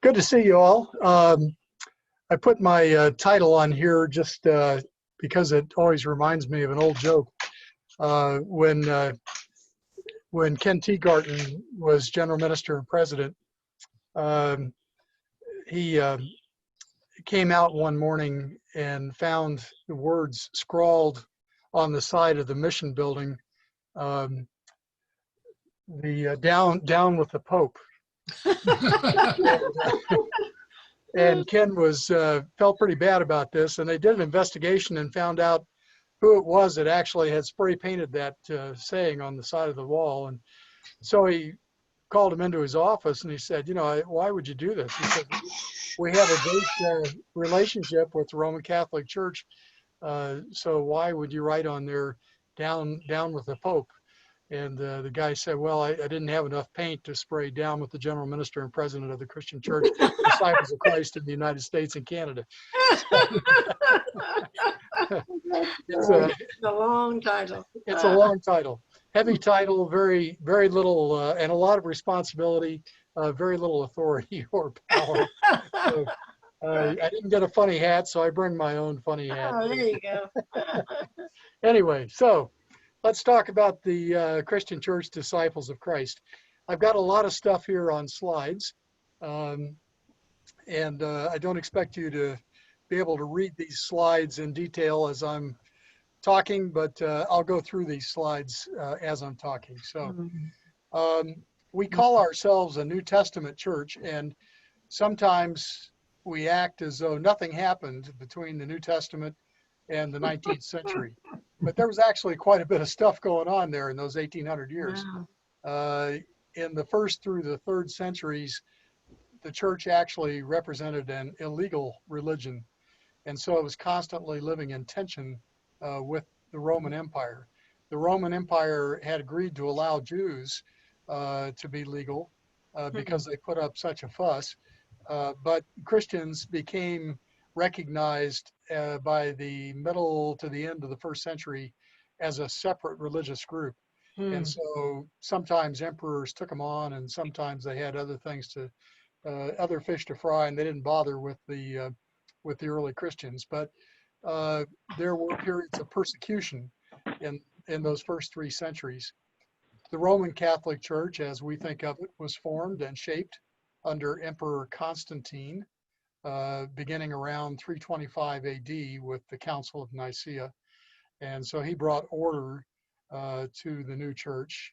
Good to see you all. I put my title on here just because it always reminds me of an old joke. When Ken Teagarten was general minister and president, he came out one morning and found the words scrawled on the side of the mission building, down with the Pope. And Ken felt pretty bad about this, and they did an investigation and found out who it was that actually had spray painted that saying on the side of the wall. And so he called him into his office and he said, why would you do this? He said, we have a great relationship with the Roman Catholic Church, so why would you write on there down with the Pope? And the guy said, well, I didn't have enough paint to spray down with the general minister and president of the Christian Church, Disciples of Christ in the United States and Canada. It's a long title. It's a long title. Heavy title, very, very little, and a lot of responsibility, very little authority or power. So, I didn't get a funny hat, so I bring my own funny hat. Oh, there you go. Anyway, so let's talk about the Christian Church Disciples of Christ. I've got a lot of stuff here on slides, and I don't expect you to be able to read these slides in detail as I'm talking, but I'll go through these slides as I'm talking. So we call ourselves a New Testament church, and sometimes we act as though nothing happened between the New Testament and the 19th century. But there was actually quite a bit of stuff going on there in those 1800 years. Wow. In the first through the third centuries, the church actually represented an illegal religion. And so it was constantly living in tension with the Roman Empire. The Roman Empire had agreed to allow Jews to be legal because they put up such a fuss. But Christians became recognized by the middle to the end of the first century as a separate religious group. And so sometimes emperors took them on, and sometimes they had other things other fish to fry, and they didn't bother with the early Christians. But there were periods of persecution in those first 3 centuries. The Roman Catholic Church, as we think of it, was formed and shaped under Emperor Constantine, beginning around 325 AD with the Council of Nicaea. And so he brought order to the new church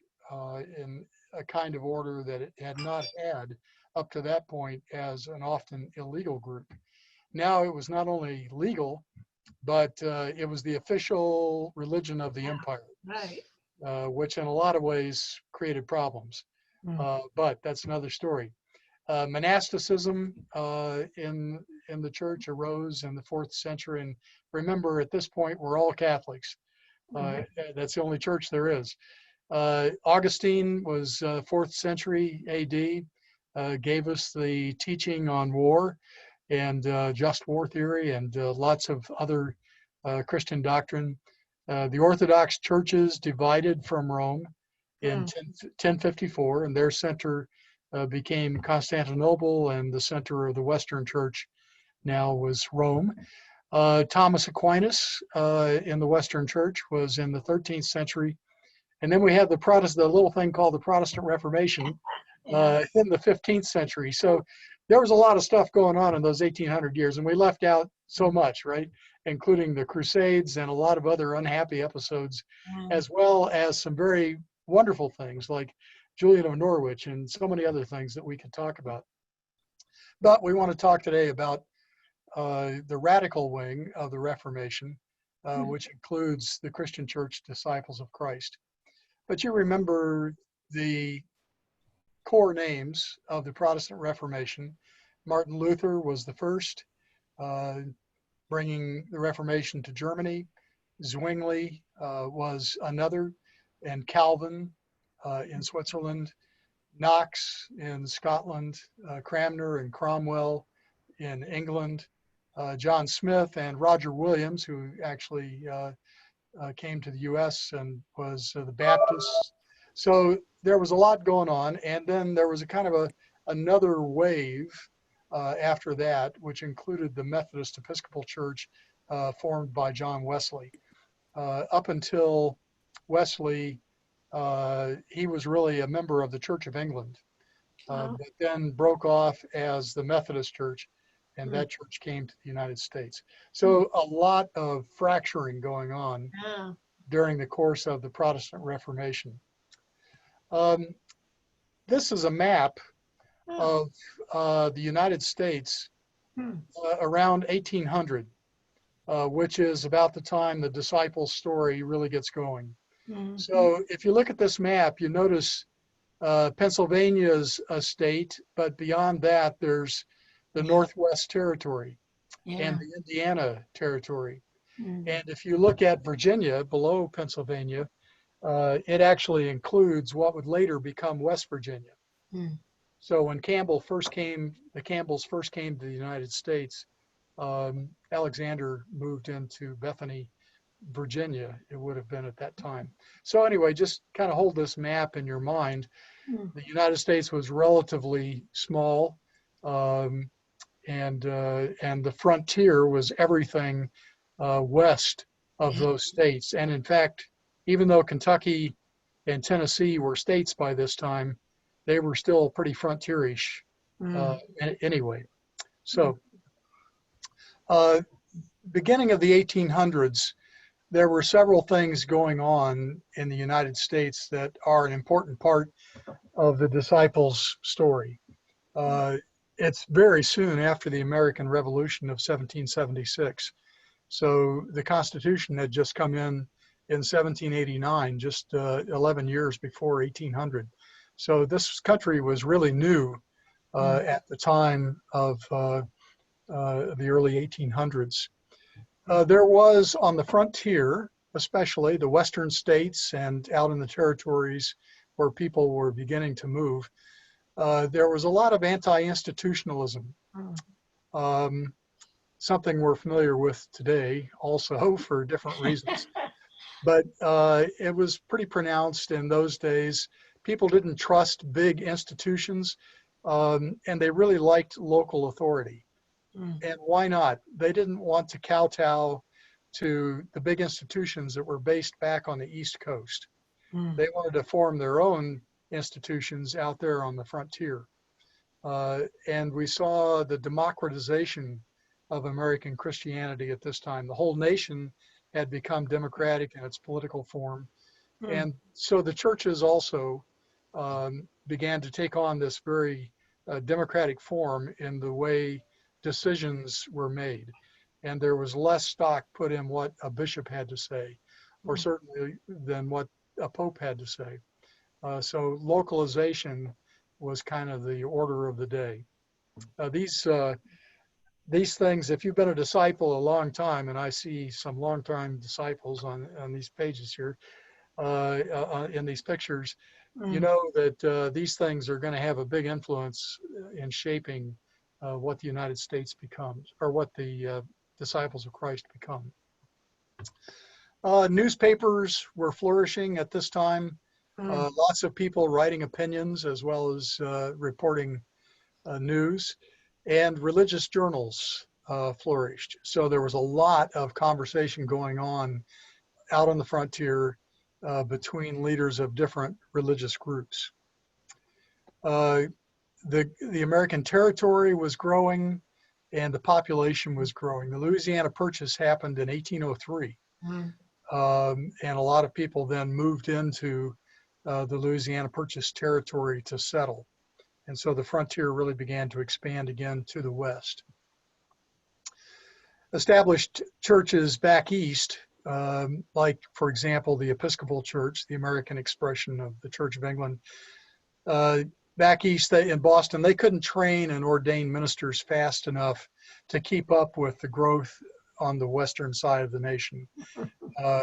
in a kind of order that it had not had up to that point as an often illegal group. Now it was not only legal, but it was the official religion of the empire, right. Which in a lot of ways created problems. But that's another story. Monasticism in the church arose in the 4th century. And remember, at this point, we're all Catholics. That's the only church there is. Augustine was 4th century AD, gave us the teaching on war and just war theory and lots of other Christian doctrine. The Orthodox churches divided from Rome in 1054, and their center became Constantinople, and the center of the Western Church now was Rome. Thomas Aquinas in the Western Church was in the 13th century. And then we had the little thing called the Protestant Reformation in the 15th century. So there was a lot of stuff going on in those 1800 years, and we left out so much, right? Including the Crusades and a lot of other unhappy episodes, as well as some very wonderful things like Julian of Norwich and so many other things that we could talk about. But we want to talk today about the radical wing of the Reformation, which includes the Christian Church Disciples of Christ. But you remember the core names of the Protestant Reformation. Martin Luther was the first, bringing the Reformation to Germany. Zwingli was another, and Calvin in Switzerland, Knox in Scotland, Cranmer and Cromwell in England, John Smith and Roger Williams, who actually came to the U.S. and was the Baptist. So there was a lot going on, and then there was a kind of another wave after that, which included the Methodist Episcopal Church formed by John Wesley. Up until Wesley, he was really a member of the Church of England, but then broke off as the Methodist Church, and that church came to the United States. So a lot of fracturing going on during the course of the Protestant Reformation. This is a map of the United States around 1800, which is about the time the disciples' story really gets going. So if you look at this map, you notice Pennsylvania's a state, but beyond that, there's the Northwest Territory and the Indiana Territory. And if you look at Virginia below Pennsylvania, it actually includes what would later become West Virginia. So when Campbell first came, the Campbells first came to the United States, Alexander moved into Bethany, Virginia, it would have been at that time. So anyway, just kind of hold this map in your mind. The United States was relatively small, and the frontier was everything west of those states. And in fact, even though Kentucky and Tennessee were states by this time, they were still pretty frontierish anyway. So beginning of the 1800s, there were several things going on in the United States that are an important part of the disciples' story. It's very soon after the American Revolution of 1776. So the Constitution had just come in 1789, just 11 years before 1800. So this country was really new at the time of the early 1800s. There was on the frontier, especially the western states and out in the territories where people were beginning to move, there was a lot of anti-institutionalism, something we're familiar with today also for different reasons. But it was pretty pronounced in those days. People didn't trust big institutions, and they really liked local authority. And why not? They didn't want to kowtow to the big institutions that were based back on the East Coast. They wanted to form their own institutions out there on the frontier. And we saw the democratization of American Christianity at this time. The whole nation had become democratic in its political form. And so the churches also began to take on this very democratic form in the way decisions were made. And there was less stock put in what a bishop had to say, or certainly than what a pope had to say. So localization was kind of the order of the day. These things, if you've been a disciple a long time, and I see some long-time disciples on these pages here, in these pictures, you know that these things are going to have a big influence in shaping what the United States becomes, or what the disciples of Christ become. Newspapers were flourishing at this time. Lots of people writing opinions as well as reporting news, and religious journals flourished. So there was a lot of conversation going on out on the frontier between leaders of different religious groups. The American territory was growing and the population was growing. The Louisiana Purchase happened in 1803. And a lot of people then moved into the Louisiana Purchase territory to settle. And so the frontier really began to expand again to the west. Established churches back east, like, for example, the Episcopal Church, the American expression of the Church of England. Back east in Boston, they couldn't train and ordain ministers fast enough to keep up with the growth on the western side of the nation.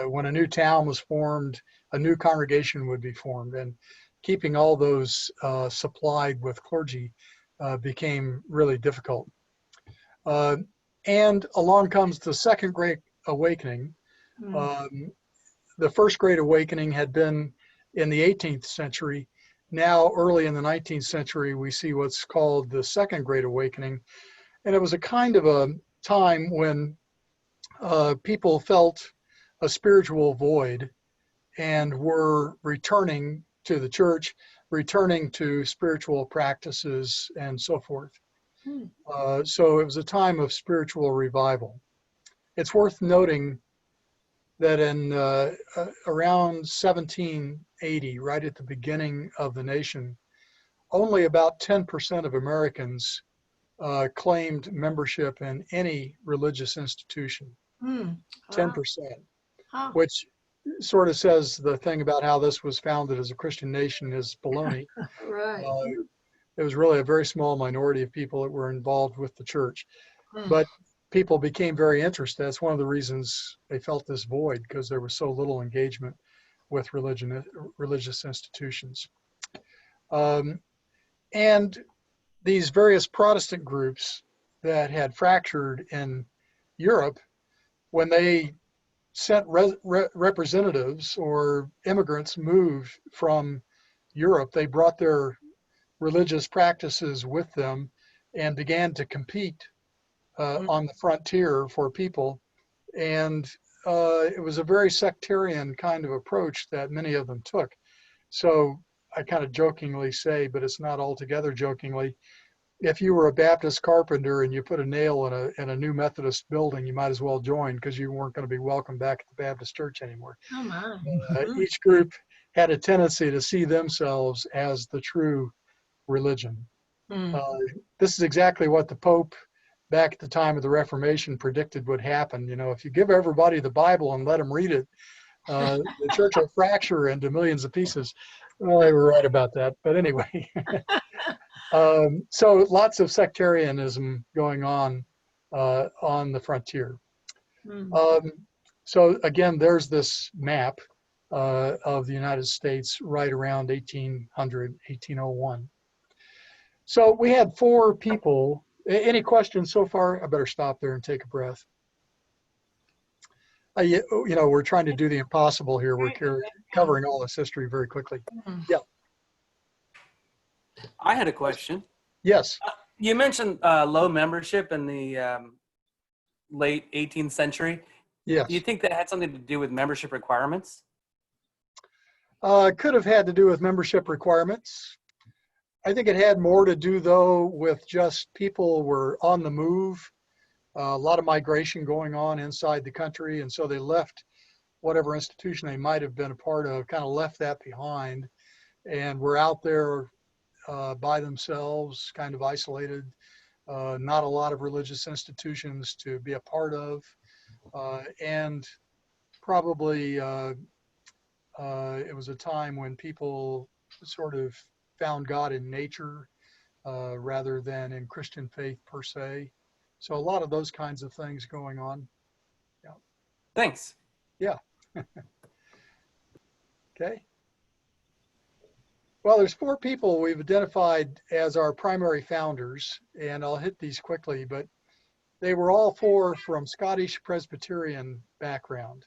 When a new town was formed, a new congregation would be formed, and keeping all those supplied with clergy became really difficult. And along comes the Second Great Awakening. The First Great Awakening had been in the 18th century. now, early in the 19th century, we see what's called the Second Great Awakening. And it was a kind of a time when people felt a spiritual void and were returning to the church, returning to spiritual practices and so forth. So it was a time of spiritual revival. It's worth noting that in around 1780, right at the beginning of the nation, only about 10% of Americans claimed membership in any religious institution. 10%, which sort of says the thing about how this was founded as a Christian nation is baloney. Right. It was really a very small minority of people that were involved with the church. But people became very interested. That's one of the reasons they felt this void, because there was so little engagement with religious institutions. And these various Protestant groups that had fractured in Europe, when they sent representatives or immigrants moved from Europe, they brought their religious practices with them and began to compete on the frontier for people. And it was a very sectarian kind of approach that many of them took. So I kind of jokingly say, but it's not altogether jokingly, if you were a Baptist carpenter and you put a nail in a new Methodist building, you might as well join, because you weren't going to be welcome back at the Baptist church anymore. Oh my. Each group had a tendency to see themselves as the true religion. This is exactly what the Pope back at the time of the Reformation predicted would happen. You know, if you give everybody the Bible and let them read it, the church will fracture into millions of pieces. Well, they were right about that. But anyway, so lots of sectarianism going on the frontier. So again, there's this map of the United States right around 1800, 1801. So we had 4 people. Any questions so far? I better stop there and take a breath. You know, we're trying to do the impossible here. We're covering all this history very quickly. Yeah. I had a question. Yes. You mentioned low membership in the late 18th century. Yes. Do you think that had something to do with membership requirements? Could have had to do with membership requirements. I think it had more to do, though, with just people were on the move. A lot of migration going on inside the country, and so they left whatever institution they might have been a part of, kind of left that behind, and were out there by themselves, kind of isolated, not a lot of religious institutions to be a part of, and probably it was a time when people sort of found God in nature rather than in Christian faith per se. So a lot of those kinds of things going on. Yeah. Thanks. Yeah. Okay. Well, there's 4 people we've identified as our primary founders, and I'll hit these quickly, but they were all 4 from Scottish Presbyterian background.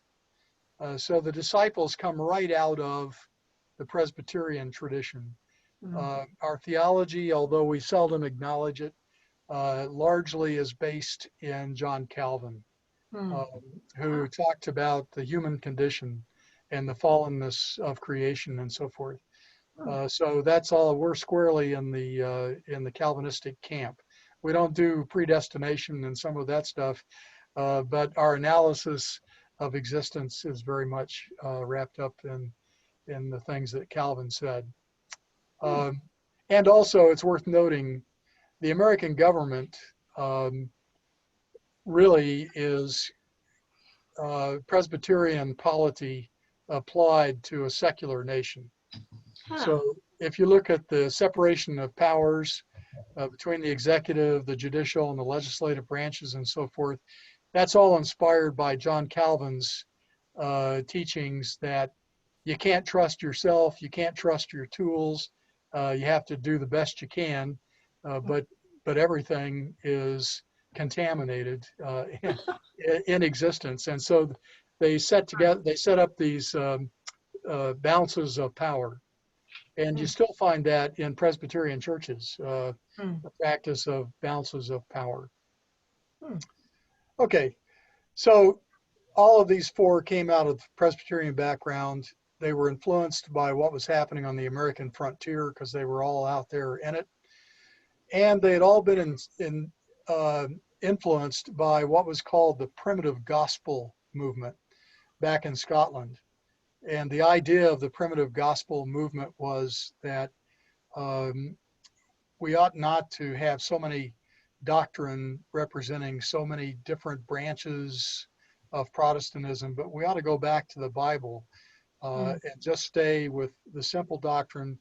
So the disciples come right out of the Presbyterian tradition. Our theology, although we seldom acknowledge it, largely is based in John Calvin, who talked about the human condition and the fallenness of creation and so forth. So that's all. We're squarely in the Calvinistic camp. We don't do predestination and some of that stuff, but our analysis of existence is very much wrapped up in the things that Calvin said. And also, it's worth noting, the American government really is Presbyterian polity applied to a secular nation. So if you look at the separation of powers between the executive, the judicial, and the legislative branches and so forth, that's all inspired by John Calvin's teachings that you can't trust yourself, you can't trust your tools, you have to do the best you can, but everything is contaminated in existence. And so they set up these balances of power. And you still find that in Presbyterian churches, Hmm. the practice of balances of power. Hmm. Okay, so all of these four came out of Presbyterian background. They were influenced by what was happening on the American frontier because they were all out there in it. And they had all been influenced by what was called the primitive gospel movement back in Scotland. And the idea of the primitive gospel movement was that we ought not to have so many doctrine representing so many different branches of Protestantism, but we ought to go back to the Bible and just stay with the simple doctrine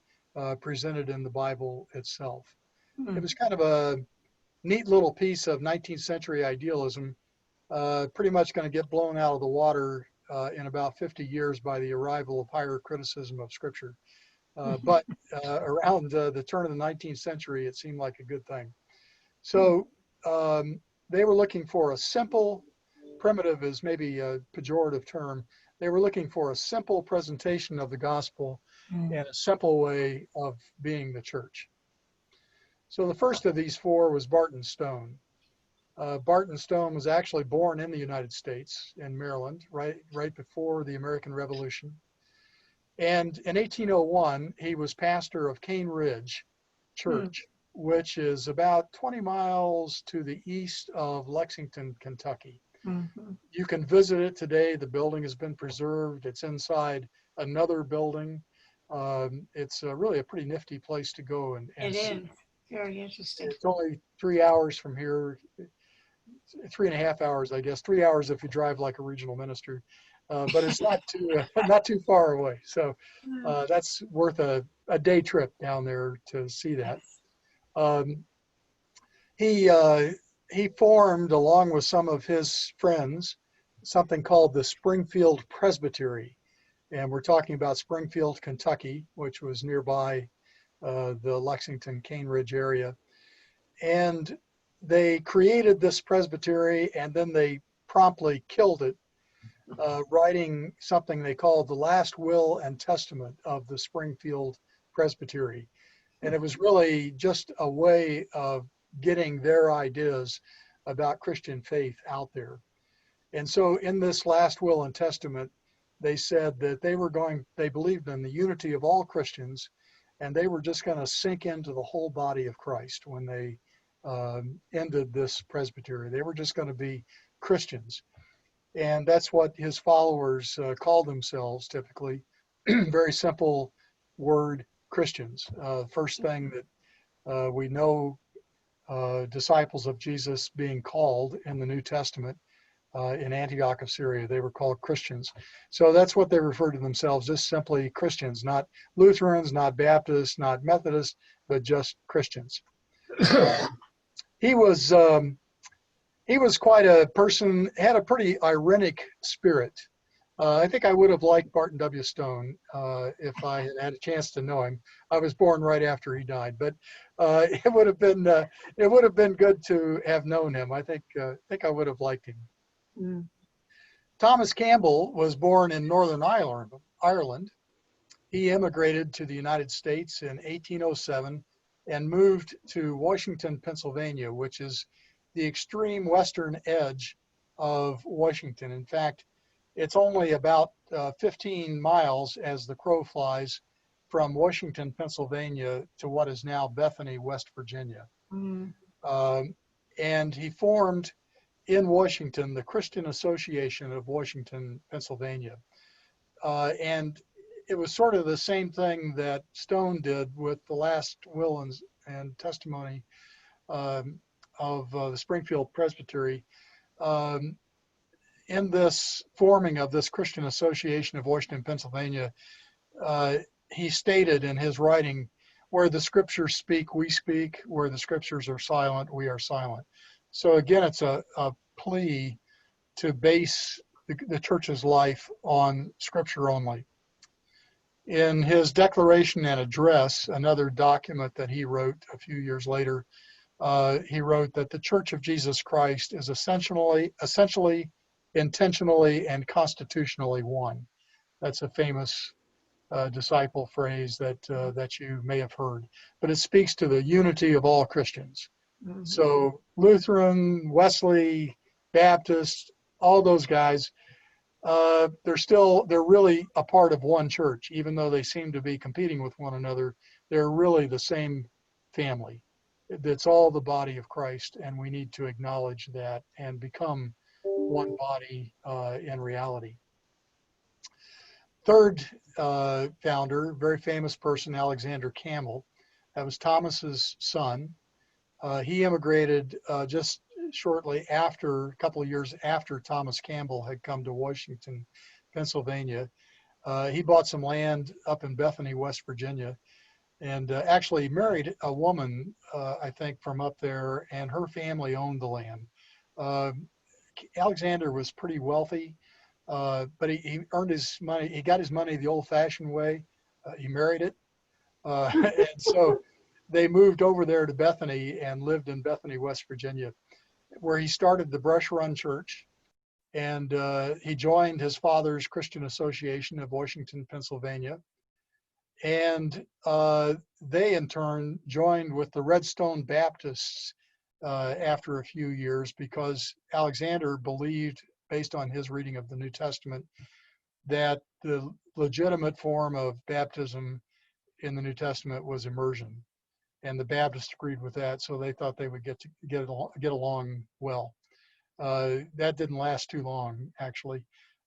presented in the Bible itself. It was kind of a neat little piece of 19th century idealism, pretty much going to get blown out of the water in about 50 years by the arrival of higher criticism of Scripture. But around the turn of the 19th century, it seemed like a good thing. So they were looking for a simple, primitive is maybe a pejorative term. They were looking for a simple presentation of the gospel and a simple way of being the church. So the first of these four was Barton Stone. Barton Stone was actually born in the United States in Maryland, right before the American Revolution. And in 1801, he was pastor of Cane Ridge Church, which is about 20 miles to the east of Lexington, Kentucky. You can visit it today. The building has been preserved. It's inside another building. It's really a pretty nifty place to go and It see. is very interesting. It's only 3 hours from here, 3.5 hours, I guess. 3 hours if you drive like a regional minister, but it's not too far away. So that's worth a day trip down there to see that. He formed, along with some of his friends, something called the Springfield Presbytery. And we're talking about Springfield, Kentucky, which was nearby the Lexington, Cane Ridge area. And they created this presbytery and then they promptly killed it, writing something they called the Last Will and Testament of the Springfield Presbytery. And it was really just a way of getting their ideas about Christian faith out there. And so in this Last Will and Testament, they said that they believed in the unity of all Christians, and they were just going to sink into the whole body of Christ when they ended this presbytery. They were just going to be Christians. And that's what his followers called themselves typically. Very simple word, Christians. First thing that we know disciples of Jesus being called in the New Testament in Antioch of Syria, they were called Christians. So that's what they refer to themselves, just simply Christians, not Lutherans, not Baptists, not Methodists, but just Christians. He was quite a person, had a pretty ironic spirit. I think I would have liked Barton W. Stone if I had had a chance to know him. I was born right after he died, but it would have been good to have known him. I think I would have liked him. Thomas Campbell was born in Northern Ireland. He immigrated to the United States in 1807 and moved to Washington, Pennsylvania, which is the extreme western edge of Washington. In fact, it's only about 15 miles as the crow flies from Washington, Pennsylvania to what is now Bethany, West Virginia. And he formed in Washington the Christian Association of Washington, Pennsylvania. And it was sort of the same thing that Stone did with the Last Will and Testimony of the Springfield Presbytery. In this forming of this Christian Association of Washington, Pennsylvania, he stated in his writing, where the scriptures speak, we speak. Where the scriptures are silent, we are silent. So again, it's a plea to base the church's life on scripture only. In his declaration and address, another document that he wrote a few years later, he wrote that the Church of Jesus Christ is essentially, intentionally, and constitutionally one. That's a famous disciple phrase that you may have heard, but it speaks to the unity of all Christians. Mhm. So Lutheran, Wesley, Baptist, all those guys, they're really a part of one church, even though they seem to be competing with one another. They're really the same family. It's all the body of Christ, and we need to acknowledge that and become one body in reality. Third founder, very famous person, Alexander Campbell. That was Thomas's son. He immigrated just shortly after, a couple of years after Thomas Campbell had come to Washington, Pennsylvania. He bought some land up in Bethany, West Virginia, and actually married a woman, I think, from up there, and her family owned the land. Alexander was pretty wealthy, but he earned his money. He got his money the old-fashioned way. He married it, and so they moved over there to Bethany and lived in Bethany, West Virginia, where he started the Brush Run Church. And he joined his father's Christian Association of Washington, Pennsylvania. And they, in turn, joined with the Redstone Baptists after a few years, because Alexander believed, based on his reading of the New Testament, that the legitimate form of baptism in the New Testament was immersion. And the Baptists agreed with that, so they thought they would get along well. That didn't last too long, actually.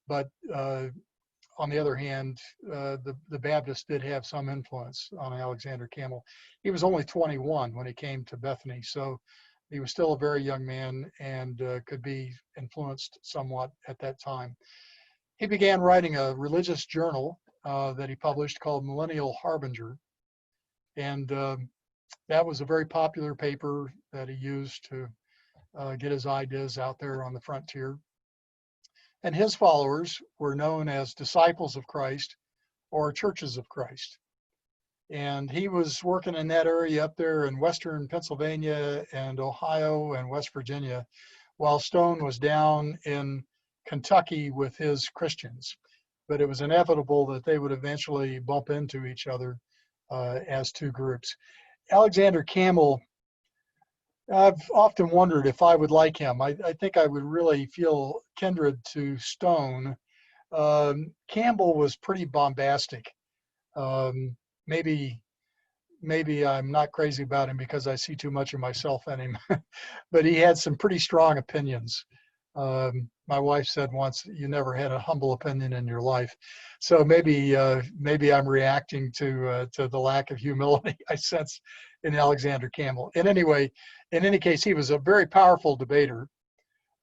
But on the other hand, the Baptists did have some influence on Alexander Campbell. He was only 21 when he came to Bethany, so he was still a very young man and could be influenced somewhat at that time. He began writing a religious journal that he published called Millennial Harbinger. And that was a very popular paper that he used to get his ideas out there on the frontier. And his followers were known as Disciples of Christ or Churches of Christ. And he was working in that area up there in Western Pennsylvania and Ohio and West Virginia, while Stone was down in Kentucky with his Christians. But it was inevitable that they would eventually bump into each other as two groups. Alexander Campbell, I've often wondered if I would like him. I think I would really feel kindred to Stone. Campbell was pretty bombastic. Maybe I'm not crazy about him because I see too much of myself in him, but he had some pretty strong opinions. My wife said once, "You never had a humble opinion in your life," so maybe I'm reacting to the lack of humility I sense in Alexander Campbell. In any case, he was a very powerful debater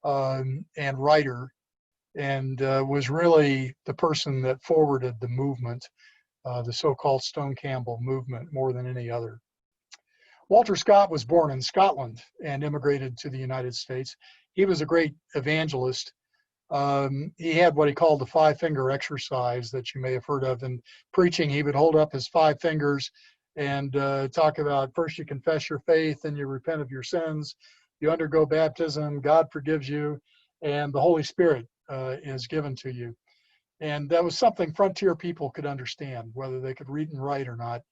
and writer, and was really the person that forwarded the movement, the so-called Stone Campbell movement, more than any other. Walter Scott was born in Scotland and immigrated to the United States. He was a great evangelist. He had what he called the five-finger exercise that you may have heard of. In preaching, he would hold up his five fingers and talk about, first you confess your faith, then you repent of your sins, you undergo baptism, God forgives you, and the Holy Spirit is given to you. And that was something frontier people could understand, whether they could read and write or not.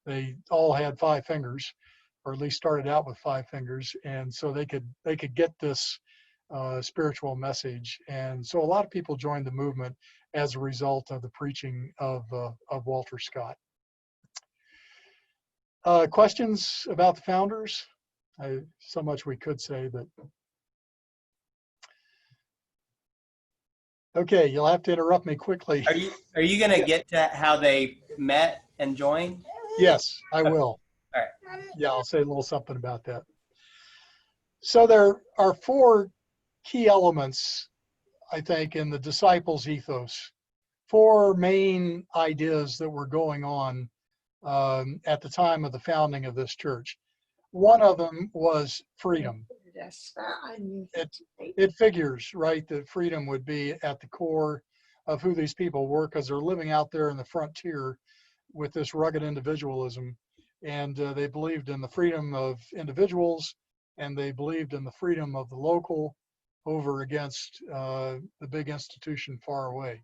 They all had five fingers, or at least started out with five fingers, and so they could get this spiritual message. And so a lot of people joined the movement as a result of the preaching of Walter Scott. Questions about the founders? So much we could say, but okay, you'll have to interrupt me quickly. Are you going to get to how they met and joined? Yes, I will. All right. Yeah, I'll say a little something about that. So there are four key elements, I think, in the disciples' ethos. Four main ideas that were going on at the time of the founding of this church. One of them was freedom. It figures, right, that freedom would be at the core of who these people were, because they're living out there in the frontier with this rugged individualism. And they believed in the freedom of individuals, and they believed in the freedom of the local over against the big institution far away.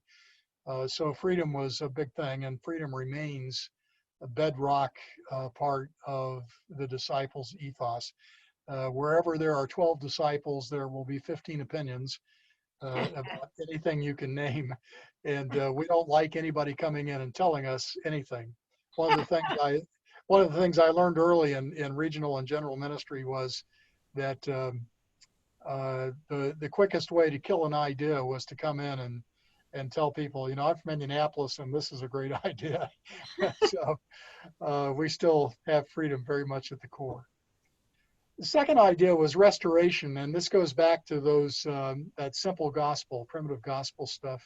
So freedom was a big thing, and freedom remains a bedrock part of the disciples' ethos. Wherever there are 12 disciples, there will be 15 opinions about anything you can name. And we don't like anybody coming in and telling us anything. One of the things I learned early in regional and general ministry was that the quickest way to kill an idea was to come in and tell people, I'm from Indianapolis and this is a great idea. So we still have freedom very much at the core. The second idea was restoration, and this goes back to that simple gospel, primitive gospel stuff.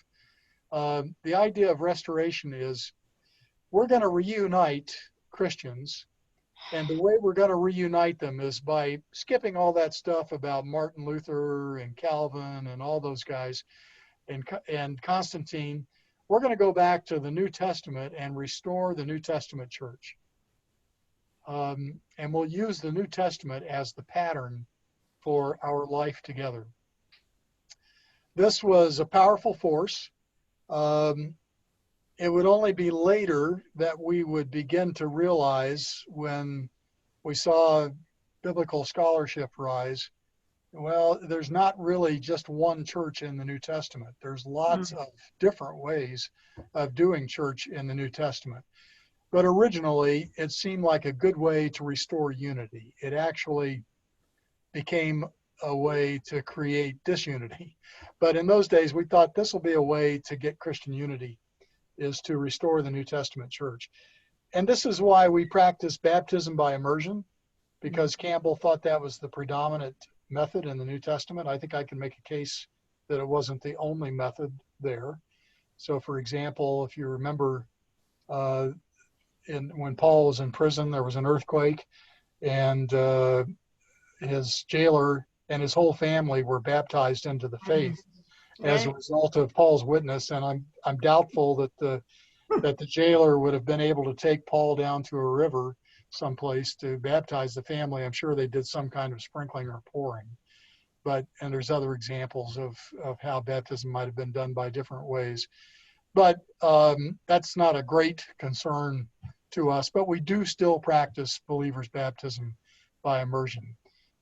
The idea of restoration is we're going to reunite Christians, and the way we're going to reunite them is by skipping all that stuff about Martin Luther and Calvin and all those guys and Constantine. We're going to go back to the New Testament and restore the New Testament church. And we'll use the New Testament as the pattern for our life together. This was a powerful force. It would only be later that we would begin to realize, when we saw biblical scholarship rise, well, there's not really just one church in the New Testament. There's lots of different ways of doing church in the New Testament. But originally, it seemed like a good way to restore unity. It actually became a way to create disunity. But in those days, we thought this will be a way to get Christian unity, is to restore the New Testament church. And this is why we practice baptism by immersion, because Campbell thought that was the predominant method in the New Testament. I think I can make a case that it wasn't the only method there. So, for example, if you remember, when Paul was in prison, there was an earthquake, and his jailer and his whole family were baptized into the faith as a result of Paul's witness. And I'm doubtful that the jailer would have been able to take Paul down to a river someplace to baptize the family. I'm sure they did some kind of sprinkling or pouring. And there's other examples of how baptism might have been done by different ways. But that's not a great concern to us, but we do still practice believers' baptism by immersion.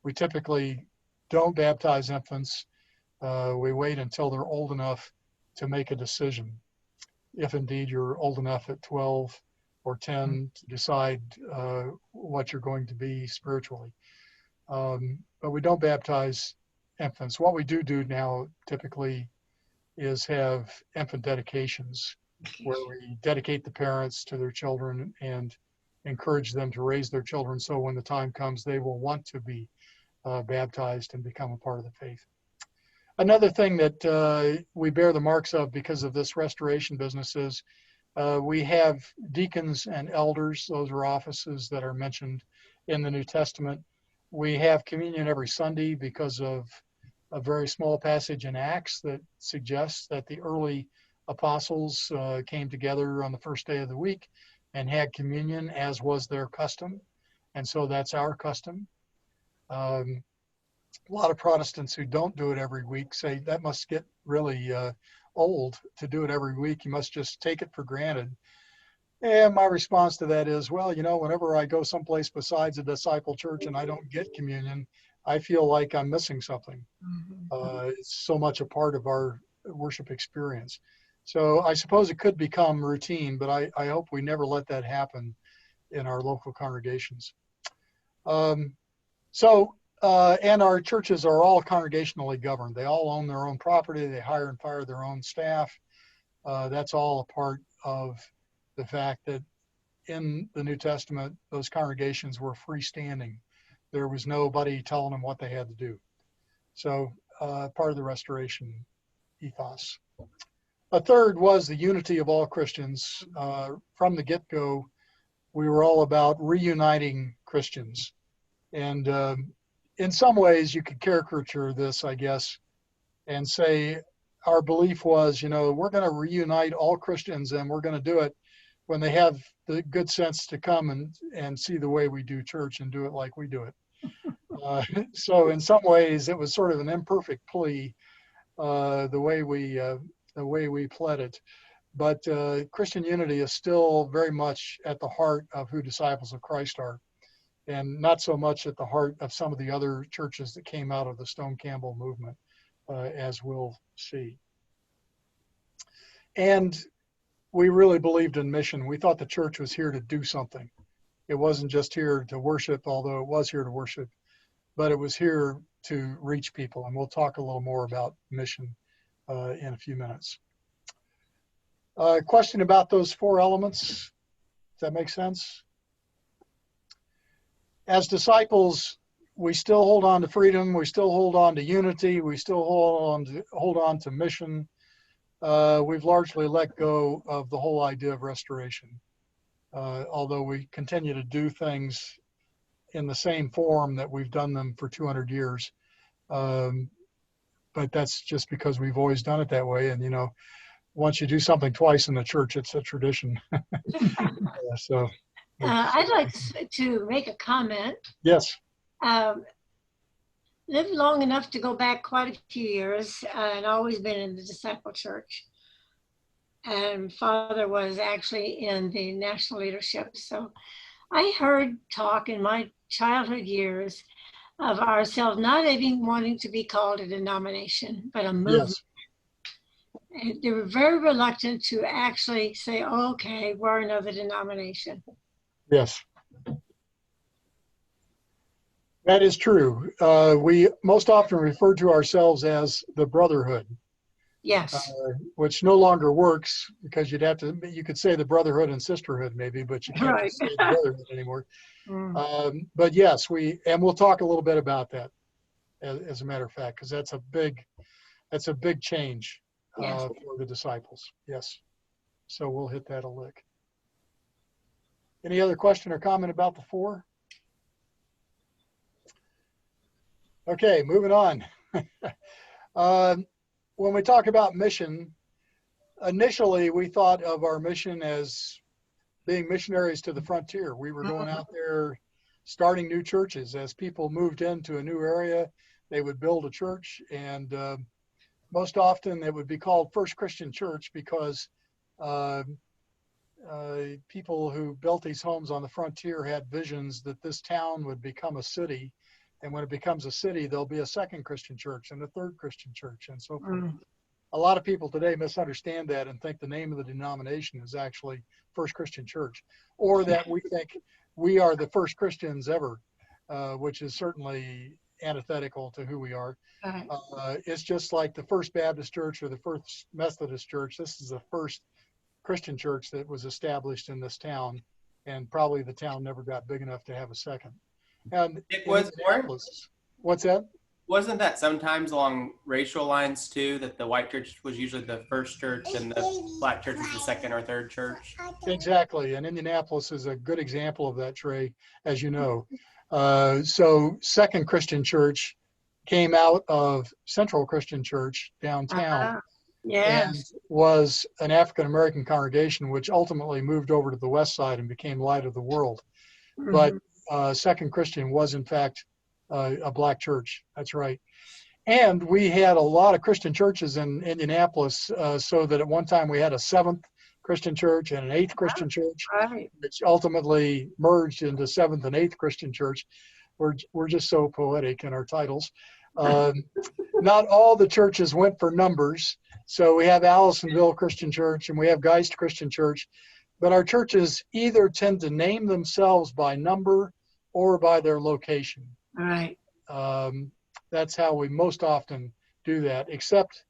We typically don't baptize infants. We wait until they're old enough to make a decision, if indeed you're old enough at 12 or 10 to decide what you're going to be spiritually. But we don't baptize infants. What we do now typically is have infant dedications, where we dedicate the parents to their children and encourage them to raise their children so when the time comes, they will want to be baptized and become a part of the faith. Another thing that we bear the marks of because of this restoration business is we have deacons and elders. Those are offices that are mentioned in the New Testament. We have communion every Sunday because of a very small passage in Acts that suggests that the early apostles came together on the first day of the week and had communion, as was their custom. And so that's our custom. A lot of Protestants who don't do it every week say that must get really old to do it every week. You must just take it for granted. And my response to that is, well, whenever I go someplace besides a disciple church and I don't get communion, I feel like I'm missing something. It's so much a part of our worship experience. So I suppose it could become routine, but I hope we never let that happen in our local congregations. And our churches are all congregationally governed. They all own their own property. They hire and fire their own staff. That's all a part of the fact that in the New Testament, those congregations were freestanding. There was nobody telling them what they had to do. So part of the restoration ethos. A third was the unity of all Christians. From the get-go, we were all about reuniting Christians. And in some ways, you could caricature this, I guess, and say our belief was, we're going to reunite all Christians, and we're going to do it when they have the good sense to come and see the way we do church and do it like we do it. So in some ways, it was sort of an imperfect plea, the way we pled it. but Christian unity is still very much at the heart of who disciples of Christ are, and not so much at the heart of some of the other churches that came out of the Stone Campbell movement, as we'll see. And we really believed in mission. We thought the church was here to do something. It wasn't just here to worship, although it was here to worship, but it was here to reach people. And we'll talk a little more about mission in a few minutes. Question about those four elements? Does that make sense? As disciples, we still hold on to freedom. We still hold on to unity. We still hold on to mission. We've largely let go of the whole idea of restoration, although we continue to do things in the same form that we've done them for 200 years. But that's just because we've always done it that way. And, you know, once you do something twice in the church, it's a tradition. I'd like to make a comment. Yes. Lived long enough to go back quite a few years and always been in the disciple church. And Father was actually in the national leadership. So I heard talk in my childhood years of ourselves not even wanting to be called a denomination, but a movement. Yes. And they were very reluctant to actually say, oh, okay, we're another denomination. Yes. That is true. We most often refer to ourselves as the brotherhood. Yes. Which no longer works, because you could say the brotherhood and sisterhood maybe, but you can't just say the brotherhood anymore. But yes, we'll talk a little bit about that as a matter of fact, because that's a big change for the disciples. Yes. So we'll hit that a lick. Any other question or comment about the four? Okay, moving on. When we talk about mission, initially we thought of our mission as being missionaries to the frontier. We were going out there starting new churches. As people moved into a new area, they would build a church, and most often it would be called First Christian Church because people who built these homes on the frontier had visions that this town would become a city. And when it becomes a city, there'll be a second Christian church and a third Christian church and so forth. A lot of people today misunderstand that and think the name of the denomination is actually First Christian Church, or that we think we are the first Christians ever, which is certainly antithetical to who we are. It's just like the First Baptist Church or the First Methodist Church. This is the first Christian church that was established in this town, and probably the town never got big enough to have a second. And it was more. What's that? Wasn't that sometimes along racial lines too, that the white church was usually the first church and the black church was the second or third church? Exactly. And Indianapolis is a good example of that, Trey, as you know. So Second Christian Church came out of Central Christian Church downtown and was an African-American congregation, which ultimately moved over to the west side and became Light of the World. But Second Christian was, in fact, a black church. That's right. And we had a lot of Christian churches in Indianapolis, so that at one time we had a 7th Christian church and an 8th Christian church, which ultimately merged into 7th and 8th Christian church. We're just so poetic in our titles. Not all the churches went for numbers. So we have Allisonville Christian Church and we have Geist Christian Church. But our churches either tend to name themselves by number or by their location. That's how we most often do that, except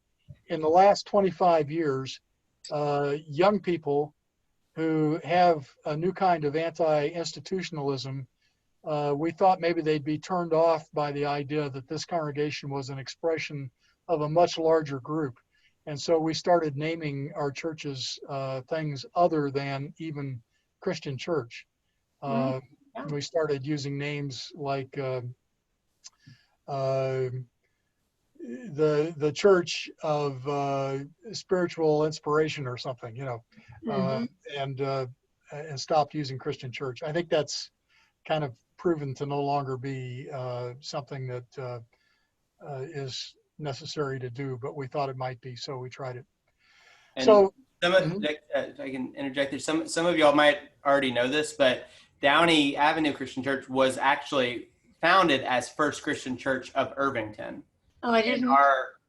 in the last 25 years, young people who have a new kind of anti-institutionalism, we thought maybe they'd be turned off by the idea that this congregation was an expression of a much larger group. And so we started naming our churches things other than even Christian church. We started using names like the Church of Spiritual Inspiration or something, you know, and stopped using Christian church. I think that's kind of proven to no longer be something that is necessary to do, but we thought it might be, so we tried it. And so I can interject there. Some of y'all might already know this, but Downey Avenue Christian Church was actually founded as First Christian Church of Irvington. Oh, I And didn't.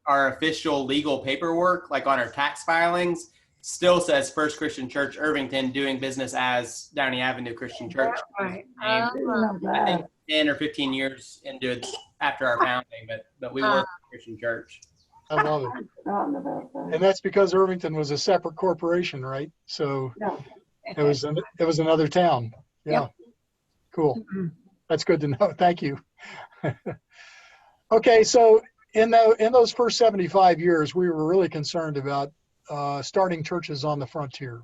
our official legal paperwork, like on our tax filings, still says First Christian Church Irvington, doing business as Downey Avenue Christian Church. Right. I think 10 or 15 years into it after our founding, but we were a Christian church. I love it. And that's because Irvington was a separate corporation, right? So it was another town. Yeah. Yep. Cool. That's good to know. Thank you. Okay, so in those first 75 years, we were really concerned about starting churches on the frontier,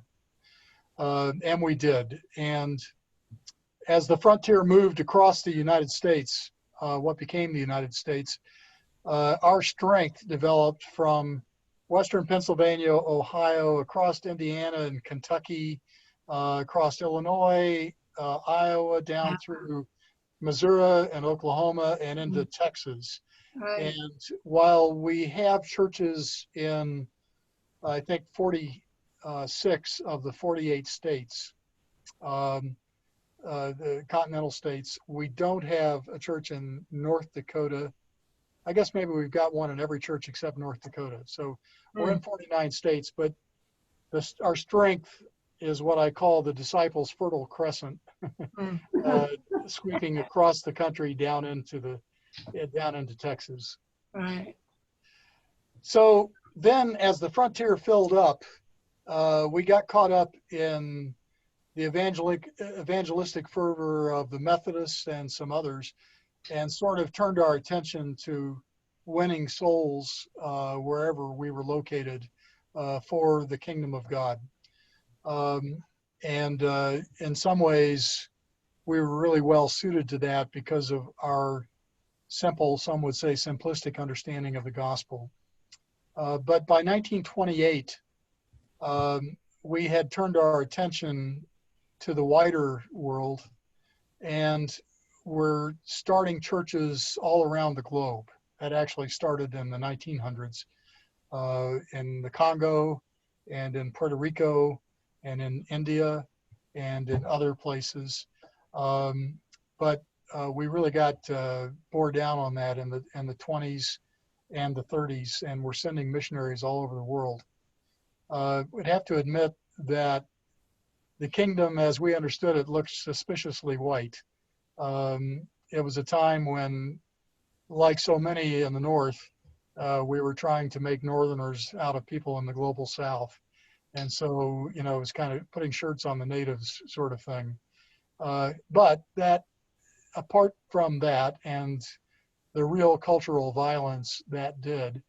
and we did. And as the frontier moved across the United States, what became the United States, our strength developed from Western Pennsylvania, Ohio, across Indiana and Kentucky, across Illinois, Iowa, down through Missouri and Oklahoma and into Texas. Right. And while we have churches in, I think, 46 of the 48 states, the continental states, we don't have a church in North Dakota. I guess maybe we've got one in every church except North Dakota. So we're in 49 states, but our strength is what I call the disciples' fertile crescent, sweeping across the country down into Texas. Right. So then, as the frontier filled up, we got caught up in the evangelistic fervor of the Methodists and some others, and sort of turned our attention to winning souls wherever we were located for the kingdom of God. And in some ways, we were really well suited to that because of our simple, some would say simplistic understanding of the gospel. But by 1928, we had turned our attention to the wider world, and we're starting churches all around the globe. That actually started in the 1900s in the Congo and in Puerto Rico and in India and in other places. But we really got bore down on that in the 20s and the 30s, and we're sending missionaries all over the world. We'd have to admit that the kingdom, as we understood it, looked suspiciously white. It was a time when, like so many in the North, we were trying to make Northerners out of people in the global South. And so, it was kind of putting shirts on the natives sort of thing. But that, apart from that and the real cultural violence that did,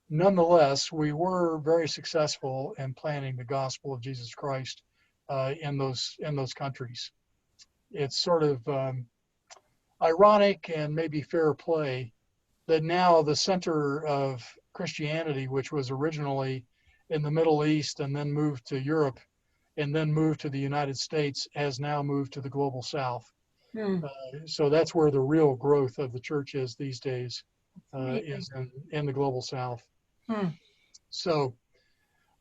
nonetheless, we were very successful in planting the gospel of Jesus Christ in those countries. It's sort of ironic and maybe fair play that now the center of Christianity, which was originally in the Middle East and then moved to Europe and then moved to the United States, has now moved to the global South. So that's where the real growth of the church is these days, is in the global South. So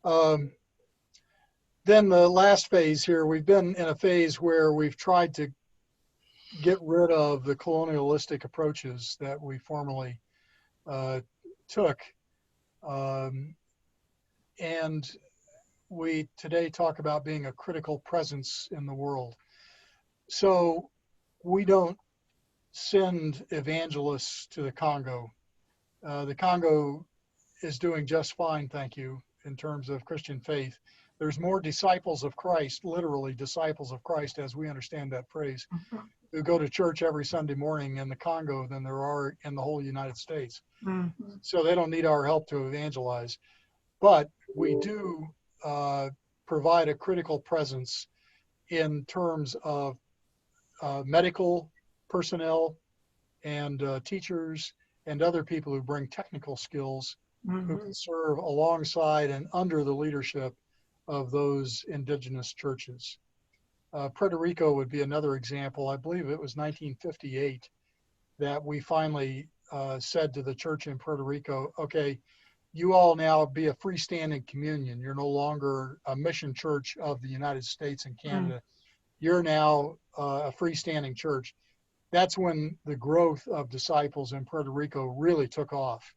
then the last phase here, we've been in a phase where we've tried to get rid of the colonialistic approaches that we formerly took. And we today talk about being a critical presence in the world. So we don't send evangelists to the Congo. The Congo is doing just fine, thank you, in terms of Christian faith. There's more disciples of Christ, literally disciples of Christ, as we understand that phrase, who go to church every Sunday morning in the Congo than there are in the whole United States. So they don't need our help to evangelize. But we do provide a critical presence in terms of medical personnel and teachers and other people who bring technical skills, who can serve alongside and under the leadership of those indigenous churches. Puerto Rico would be another example. I believe it was 1958 that we finally said to the church in Puerto Rico, okay, you all now be a freestanding communion. You're no longer a mission church of the United States and Canada. You're now a freestanding church. That's when the growth of disciples in Puerto Rico really took off.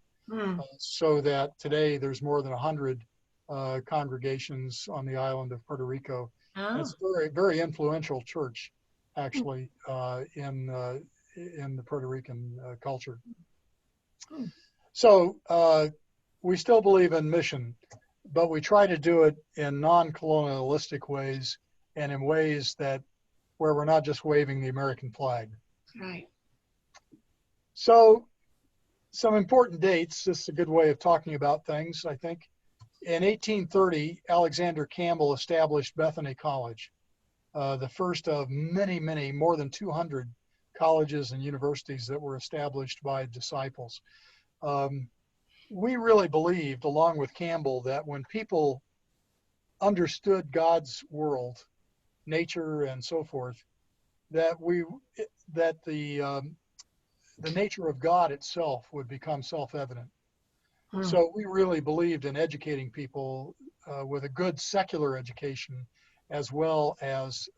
So that today there's more than 100 congregations on the island of Puerto Rico. Oh. It's a very, very influential church, actually, in the Puerto Rican culture. So we still believe in mission, but we try to do it in non-colonialistic ways and in ways that where we're not just waving the American flag. Right. So some important dates. This is a good way of talking about things, I think. In 1830, Alexander Campbell established Bethany College, the first of many, many, more than 200 colleges and universities that were established by disciples. We really believed, along with Campbell, that when people understood God's world, nature and so forth, that the nature of God itself would become self-evident. So we really believed in educating people with a good secular education, as well as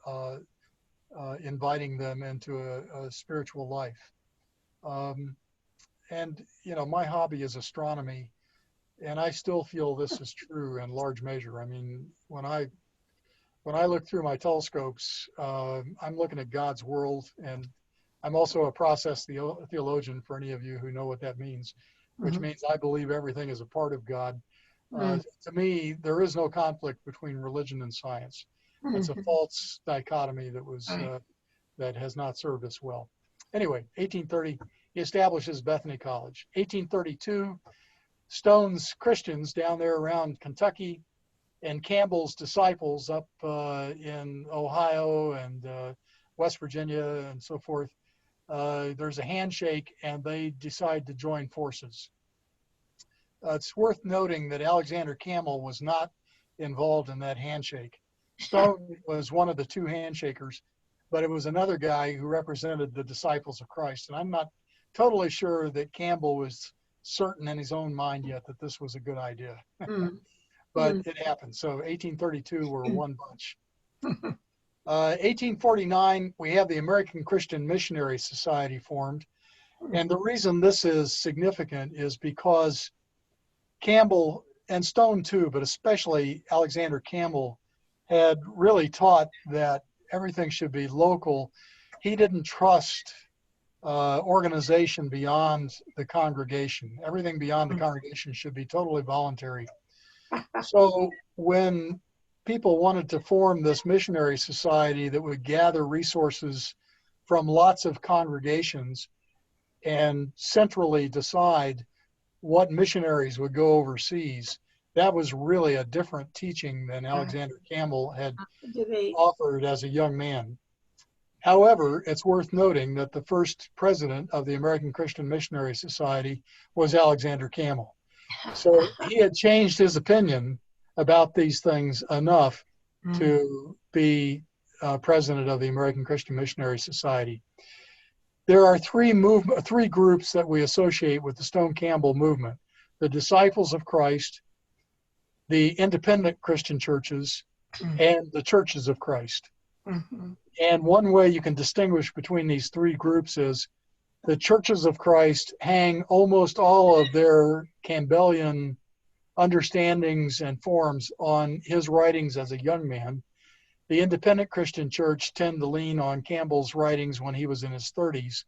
inviting them into a spiritual life. And, you know, my hobby is astronomy, and I still feel this is true in large measure. I mean, when I look through my telescopes, I'm looking at God's world, and I'm also a process theologian, for any of you who know what that means, which means I believe everything is a part of God. To me, there is no conflict between religion and science. It's a false dichotomy that has not served us well. Anyway, 1830, he establishes Bethany College. 1832, Stone's Christians down there around Kentucky and Campbell's disciples up in Ohio and West Virginia and so forth, there's a handshake and they decide to join forces. It's worth noting that Alexander Campbell was not involved in that handshake. Stone was one of the two handshakers, but it was another guy who represented the disciples of Christ. And I'm not totally sure that Campbell was certain in his own mind yet that this was a good idea. But it happened. So 1832, we're one bunch. 1849, we have the American Christian Missionary Society formed. And the reason this is significant is because Campbell, and Stone too, but especially Alexander Campbell, had really taught that everything should be local. He didn't trust organization beyond the congregation. Everything beyond the congregation should be totally voluntary. So when people wanted to form this missionary society that would gather resources from lots of congregations and centrally decide what missionaries would go overseas, that was really a different teaching than Alexander Campbell had offered as a young man. However, it's worth noting that the first president of the American Christian Missionary Society was Alexander Campbell. So he had changed his opinion about these things enough to be president of the American Christian Missionary Society. There are three groups that we associate with the Stone Campbell movement: the Disciples of Christ, the independent Christian churches, and the Churches of Christ. And one way you can distinguish between these three groups is the Churches of Christ hang almost all of their Campbellian understandings and forms on his writings as a young man. The independent Christian church tend to lean on Campbell's writings when he was in his 30s,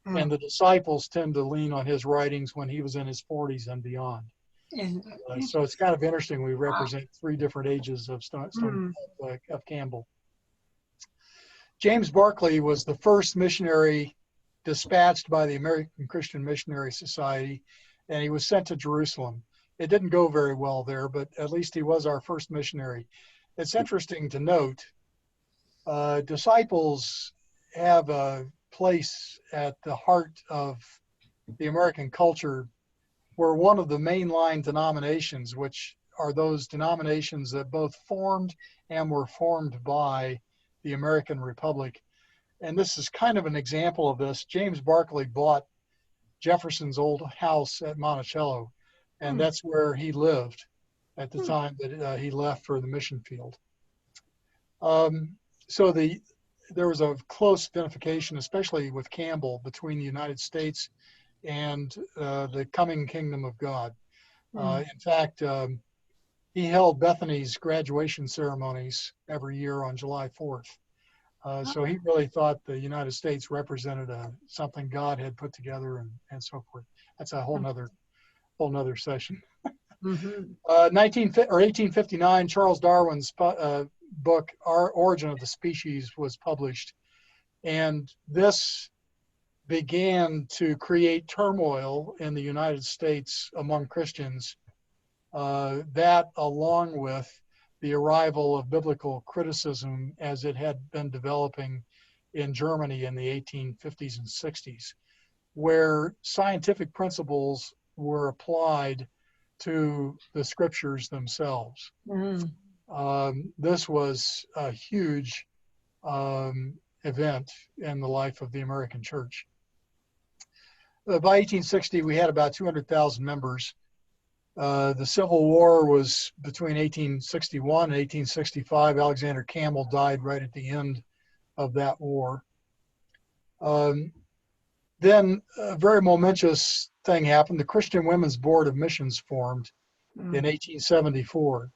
and the disciples tend to lean on his writings when he was in his 40s and beyond. So it's kind of interesting. We represent three different ages of Campbell. James Barclay was the first missionary dispatched by the American Christian Missionary Society, and he was sent to Jerusalem. It didn't go very well there, but at least he was our first missionary. It's interesting to note, disciples have a place at the heart of the American culture. We're one of the mainline denominations, which are those denominations that both formed and were formed by the American Republic. And this is kind of an example of this. James Barclay bought Jefferson's old house at Monticello. and that's where he lived at the time that he left for the mission field. So there was a close identification, especially with Campbell, between the United States and the coming kingdom of God. In fact, he held Bethany's graduation ceremonies every year on July 4th. So he really thought the United States represented something God had put together and so forth. That's a whole nother session. 1859, Charles Darwin's book, Origin of the Species, was published. And this began to create turmoil in the United States among Christians. That, along with the arrival of biblical criticism as it had been developing in Germany in the 1850s and 60s, where scientific principles were applied to the scriptures themselves. This was a huge event in the life of the American church. By 1860, we had about 200,000 members. The Civil War was between 1861 and 1865. Alexander Campbell died right at the end of that war. Then a very momentous thing happened. The Christian Women's Board of Missions formed in 1874.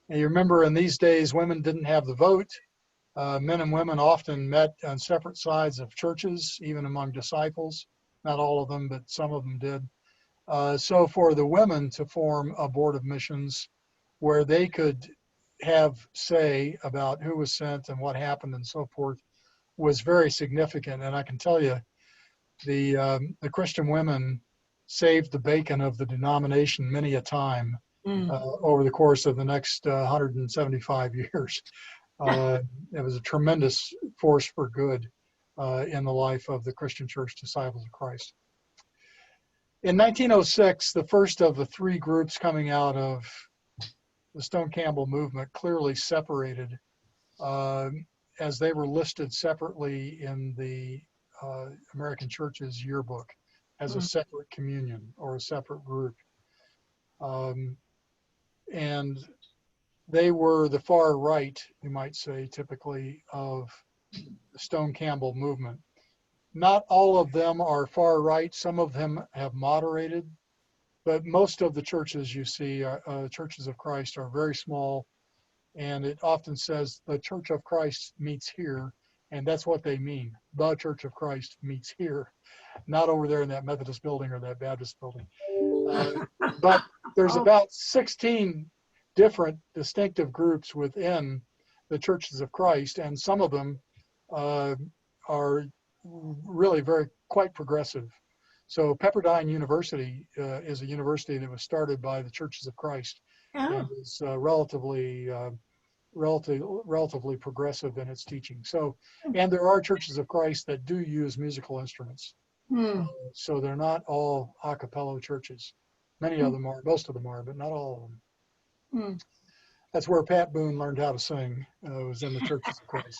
And you remember, in these days, women didn't have the vote. Men and women often met on separate sides of churches, even among disciples. Not all of them, but some of them did. So for the women to form a board of missions where they could have say about who was sent and what happened and so forth was very significant. And I can tell you, the Christian women saved the bacon of the denomination many a time over the course of the next 175 years. It was a tremendous force for good in the life of the Christian Church Disciples of Christ. In 1906, the first of the three groups coming out of the Stone Campbell movement clearly separated, as they were listed separately in the American Church's yearbook as a separate communion or a separate group. And they were the far right, you might say, typically, of the Stone Campbell movement. Not all of them are far right. Some of them have moderated, but most of the churches you see, churches of Christ, are very small. And it often says the Church of Christ meets here, and that's what they mean. The Church of Christ meets here, not over there in that Methodist building or that Baptist building. But there's about 16 different distinctive groups within the Churches of Christ, and some of them are really quite progressive. So Pepperdine University is a university that was started by the Churches of Christ and is relatively progressive in its teaching. So, and there are Churches of Christ that do use musical instruments. So they're not all a cappella churches. Many of them are, most of them are, but not all of them. That's where Pat Boone learned how to sing, was in the Churches of Christ.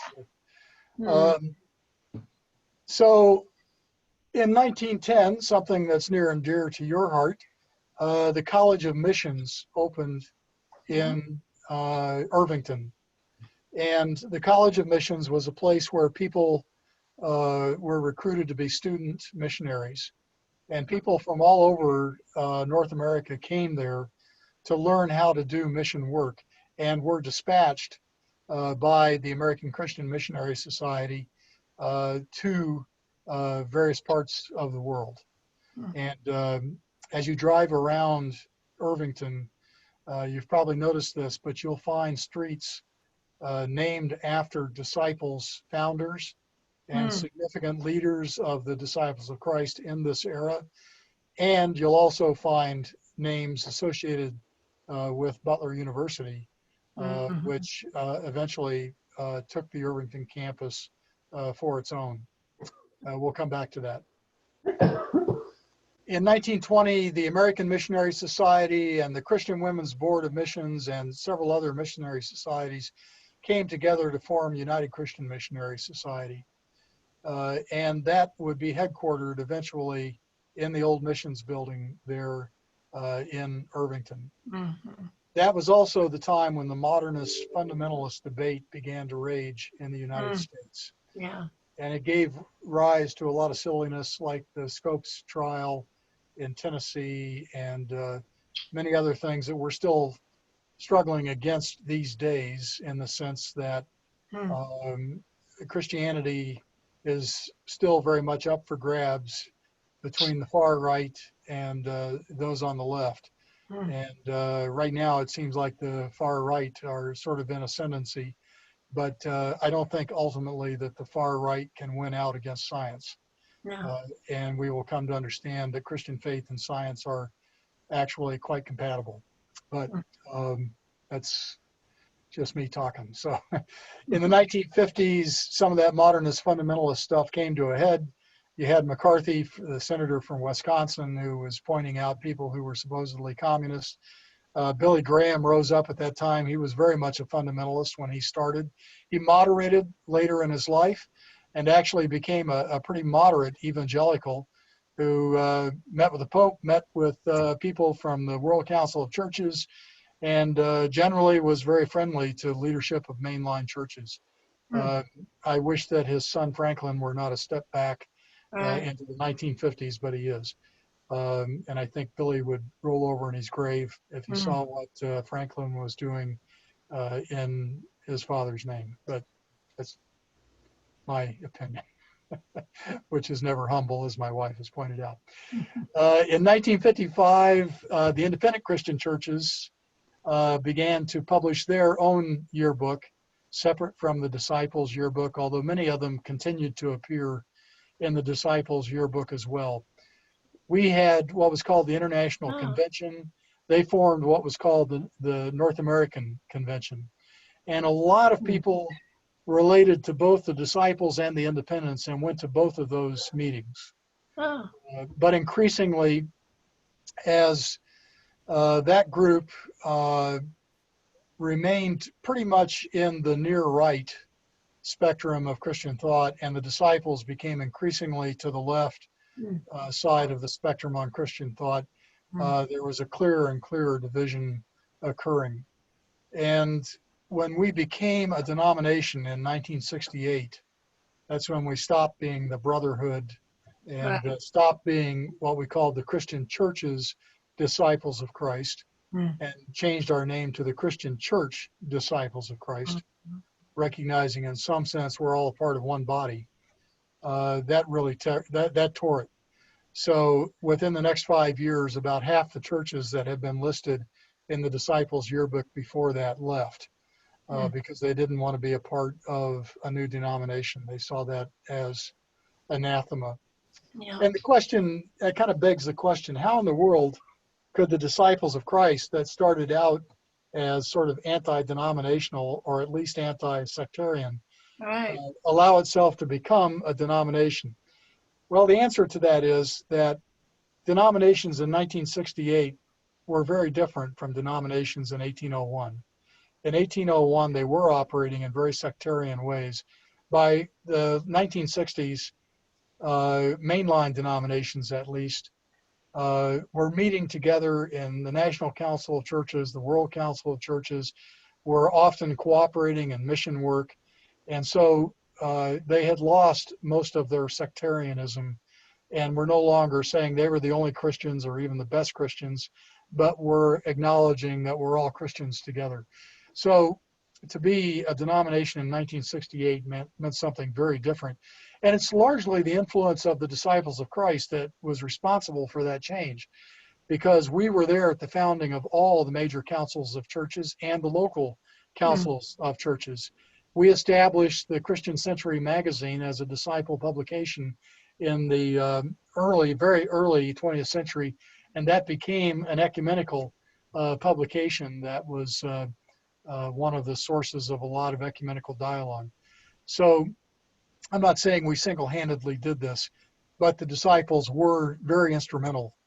So in 1910, something that's near and dear to your heart, the College of Missions opened in Irvington. And the College of Missions was a place where people were recruited to be student missionaries. And people from all over North America came there to learn how to do mission work and were dispatched by the American Christian Missionary Society to various parts of the world. And as you drive around Irvington, you've probably noticed this, but you'll find streets named after disciples, founders, and significant leaders of the Disciples of Christ in this era. And you'll also find names associated with Butler University, which eventually took the Irvington campus for its own. We'll come back to that. In 1920, the American Missionary Society and the Christian Women's Board of Missions and several other missionary societies came together to form United Christian Missionary Society. And that would be headquartered eventually in the old missions building there in Irvington. Mhm. That was also the time when the modernist fundamentalist debate began to rage in the United Mm. States. Yeah. And it gave rise to a lot of silliness like the Scopes trial in Tennessee and many other things that we're still struggling against these days, in the sense that Mm. Christianity is still very much up for grabs between the far right and those on the left. Mm. And right now it seems like the far right are sort of in ascendancy, but I don't think ultimately that the far right can win out against science. No. And we will come to understand that Christian faith and science are actually quite compatible. But that's just me talking. So in the 1950s, some of that modernist fundamentalist stuff came to a head. You had McCarthy, the senator from Wisconsin, who was pointing out people who were supposedly communists. Billy Graham rose up at that time. He was very much a fundamentalist when he started. He moderated later in his life and actually became a pretty moderate evangelical who met with the Pope, met with people from the World Council of Churches, and generally was very friendly to leadership of mainline churches. I wish that his son Franklin were not a step back into the 1950s, but he is. And I think Billy would roll over in his grave if he saw what Franklin was doing in his father's name. But that's my opinion, which is never humble, as my wife has pointed out. In 1955, the independent Christian churches began to publish their own yearbook, separate from the Disciples yearbook, although many of them continued to appear in the Disciples yearbook as well. We had what was called the International Convention. They formed what was called the North American Convention. And a lot of people related to both the Disciples and the Independents and went to both of those meetings. But increasingly, as that group remained pretty much in the near right spectrum of Christian thought, and the Disciples became increasingly to the left side of the spectrum on Christian thought, there was a clearer and clearer division occurring. And when we became a denomination in 1968, that's when we stopped being the Brotherhood and stopped being what we called the Christian Churches Disciples of Christ, and changed our name to the Christian Church Disciples of Christ, recognizing in some sense we're all a part of one body. That really that tore it. So within the next 5 years, about half the churches that had been listed in the Disciples yearbook before that left because they didn't want to be a part of a new denomination. They saw that as anathema. Yeah. And the question, it kind of begs the question, how in the world could the Disciples of Christ that started out as sort of anti-denominational or at least anti-sectarian allow itself to become a denomination? Well, the answer to that is that denominations in 1968 were very different from denominations in 1801. In 1801, they were operating in very sectarian ways. By the 1960s, mainline denominations at least, were meeting together in the National Council of Churches, the World Council of Churches, were often cooperating in mission work. And so they had lost most of their sectarianism and were no longer saying they were the only Christians or even the best Christians, but were acknowledging that we're all Christians together. So to be a denomination in 1968 meant something very different. And it's largely the influence of the Disciples of Christ that was responsible for that change, because we were there at the founding of all the major councils of churches and the local councils of churches. We established the Christian Century magazine as a disciple publication in the very early 20th century, and that became an ecumenical publication that was one of the sources of a lot of ecumenical dialogue. So I'm not saying we single-handedly did this, but the disciples were very instrumental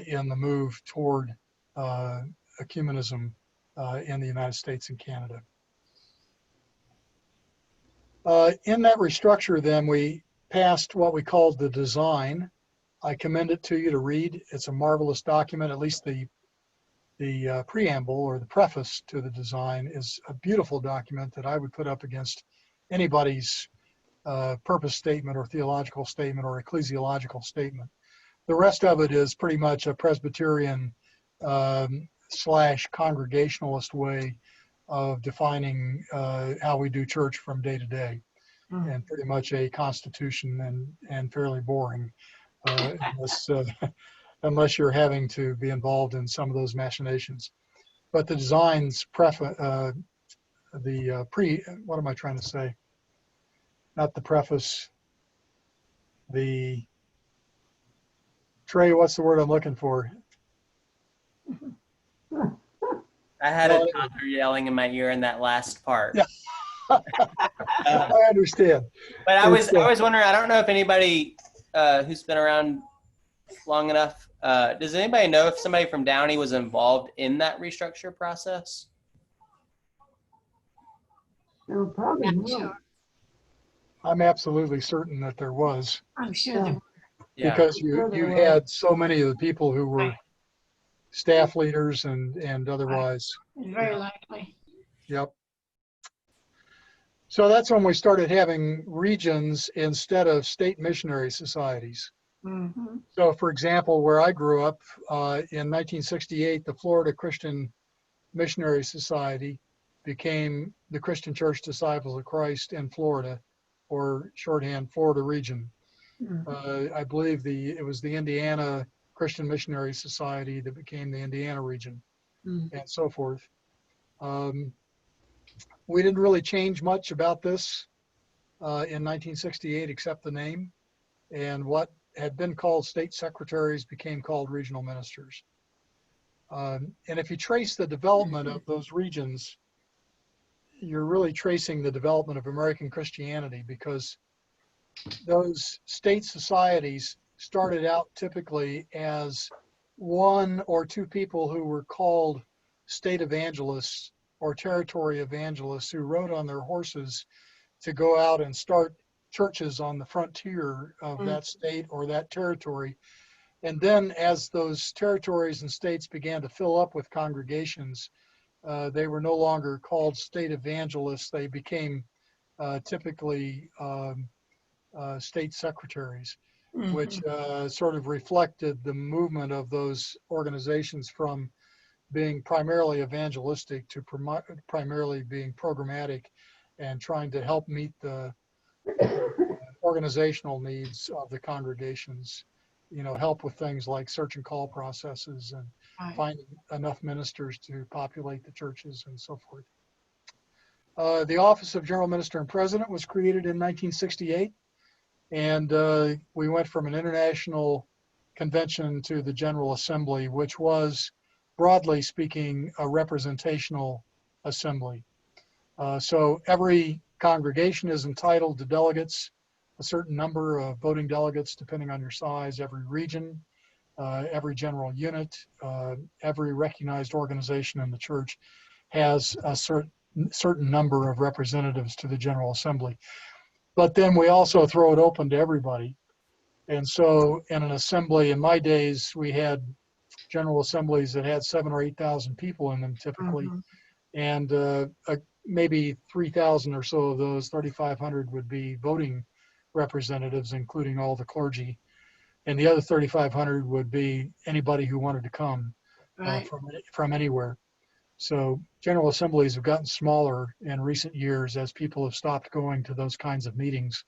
in the move toward ecumenism in the United States and Canada. In that restructure, then, we passed what we called the design I commend it to you to read. It's a marvelous document. At least the preamble or the preface to the design is a beautiful document that I would put up against anybody's purpose statement or theological statement or ecclesiological statement. The rest of it is pretty much a Presbyterian slash congregationalist way of defining how we do church from day to day, and pretty much a constitution and fairly boring unless you're having to be involved in some of those machinations. But the design's what am I trying to say? Not the preface, Trey, what's the word I'm looking for? I had a toddler yelling in my ear in that last part. Yeah. I understand. But I was wondering, I don't know if anybody who's been around long enough, does anybody know if somebody from Downey was involved in that restructure process? No, probably I'm not. sure. I'm absolutely certain that there was, I'm sure there Yeah. because Sure you there had so many of the people who were Right. staff leaders and otherwise. is very likely. Yep. So that's when we started having regions instead of state missionary societies. Mm-hmm. So for example, where I grew up in 1968, the Florida Christian Missionary Society became the Christian Church Disciples of Christ in Florida, or shorthand Florida region. I believe it was the Indiana Christian Missionary Society that became the Indiana region, and so forth. We didn't really change much about this in 1968 except the name, and what had been called state secretaries became called regional ministers. And if you trace the development of those regions, you're really tracing the development of American Christianity, because those state societies started out typically as one or two people who were called state evangelists or territory evangelists who rode on their horses to go out and start churches on the frontier of that state or that territory. And then as those territories and states began to fill up with congregations, they were no longer called state evangelists. They became typically state secretaries, which sort of reflected the movement of those organizations from being primarily evangelistic to primarily being programmatic and trying to help meet the organizational needs of the congregations, help with things like search and call processes and finding enough ministers to populate the churches and so forth. The Office of General Minister and President was created in 1968, and we went from an international convention to the General Assembly, which was, broadly speaking, a representational assembly. So every congregation is entitled to delegates, a certain number of voting delegates depending on your size, every region, every general unit, every recognized organization in the church has a certain number of representatives to the General Assembly. But then we also throw it open to everybody. And so in an assembly, in my days, we had general assemblies that had 7,000 or 8,000 people in them typically. And maybe 3,000 or so of those, 3,500 would be voting representatives, including all the clergy. And the other 3,500 would be anybody who wanted to come from anywhere. So general assemblies have gotten smaller in recent years as people have stopped going to those kinds of meetings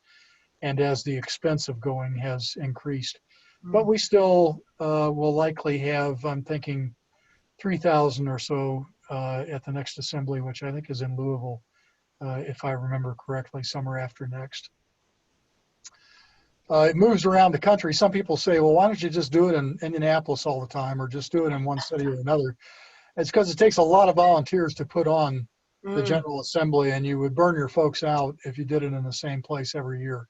and as the expense of going has increased. But we still will likely have, I'm thinking, 3,000 or so at the next assembly, which I think is in Louisville, if I remember correctly, summer after next. It moves around the country. Some people say, well, why don't you just do it in Indianapolis all the time or just do it in one city or another? It's because it takes a lot of volunteers to put on the General Assembly, and you would burn your folks out if you did it in the same place every year,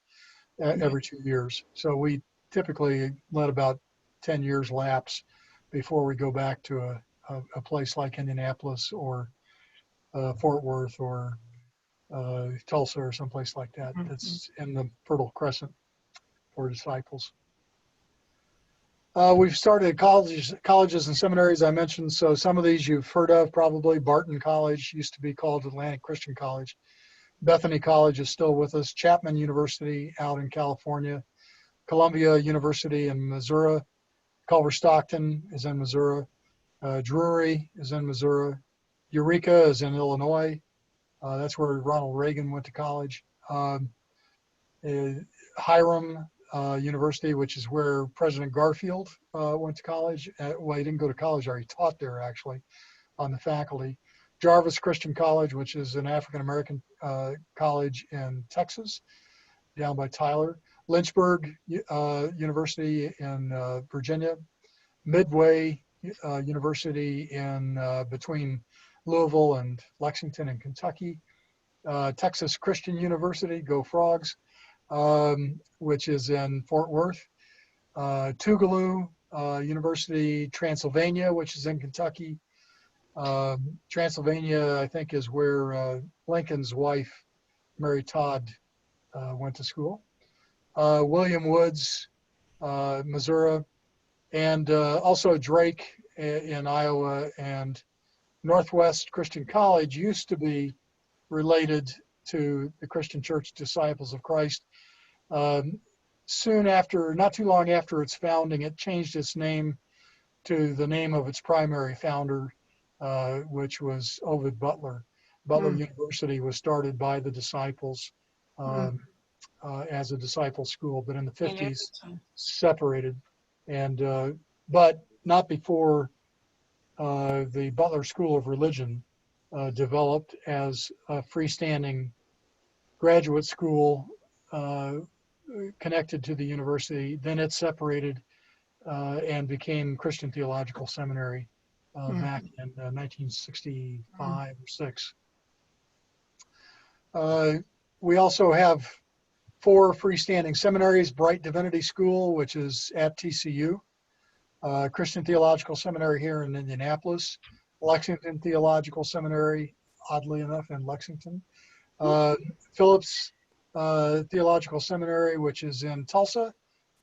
every 2 years. So we typically let about 10 years lapse before we go back to a place like Indianapolis or Fort Worth or Tulsa or someplace like that. That's in the Fertile Crescent for disciples. We've started colleges and seminaries, I mentioned. So some of these you've heard of probably. Barton College used to be called Atlantic Christian College. Bethany College is still with us. Chapman University out in California. Columbia University in Missouri. Culver Stockton is in Missouri. Drury is in Missouri. Eureka is in Illinois. That's where Ronald Reagan went to college. Hiram University, which is where President Garfield went to college. Well, he didn't go to college there. He taught there, actually, on the faculty. Jarvis Christian College, which is an African-American college in Texas, down by Tyler. Lynchburg University in Virginia. Midway University in between Louisville and Lexington in Kentucky. Texas Christian University, go Frogs, which is in Fort Worth. Tougaloo University, Transylvania, which is in Kentucky. Transylvania, I think, is where Lincoln's wife, Mary Todd, went to school. William Woods, Missouri, and also Drake in Iowa, and Northwest Christian College used to be related to the Christian Church Disciples of Christ. Soon after, not too long after its founding, it changed its name to the name of its primary founder, which was Ovid Butler. Butler University was started by the disciples as a disciple school, but in the 50s separated, and but not before the Butler School of Religion developed as a freestanding graduate school connected to the university. Then it separated and became Christian Theological Seminary back in 1965 or 6. We also have 4 freestanding seminaries: Bright Divinity School, which is at TCU, Christian Theological Seminary here in Indianapolis, Lexington Theological Seminary, oddly enough, in Lexington, Phillips Theological Seminary, which is in Tulsa.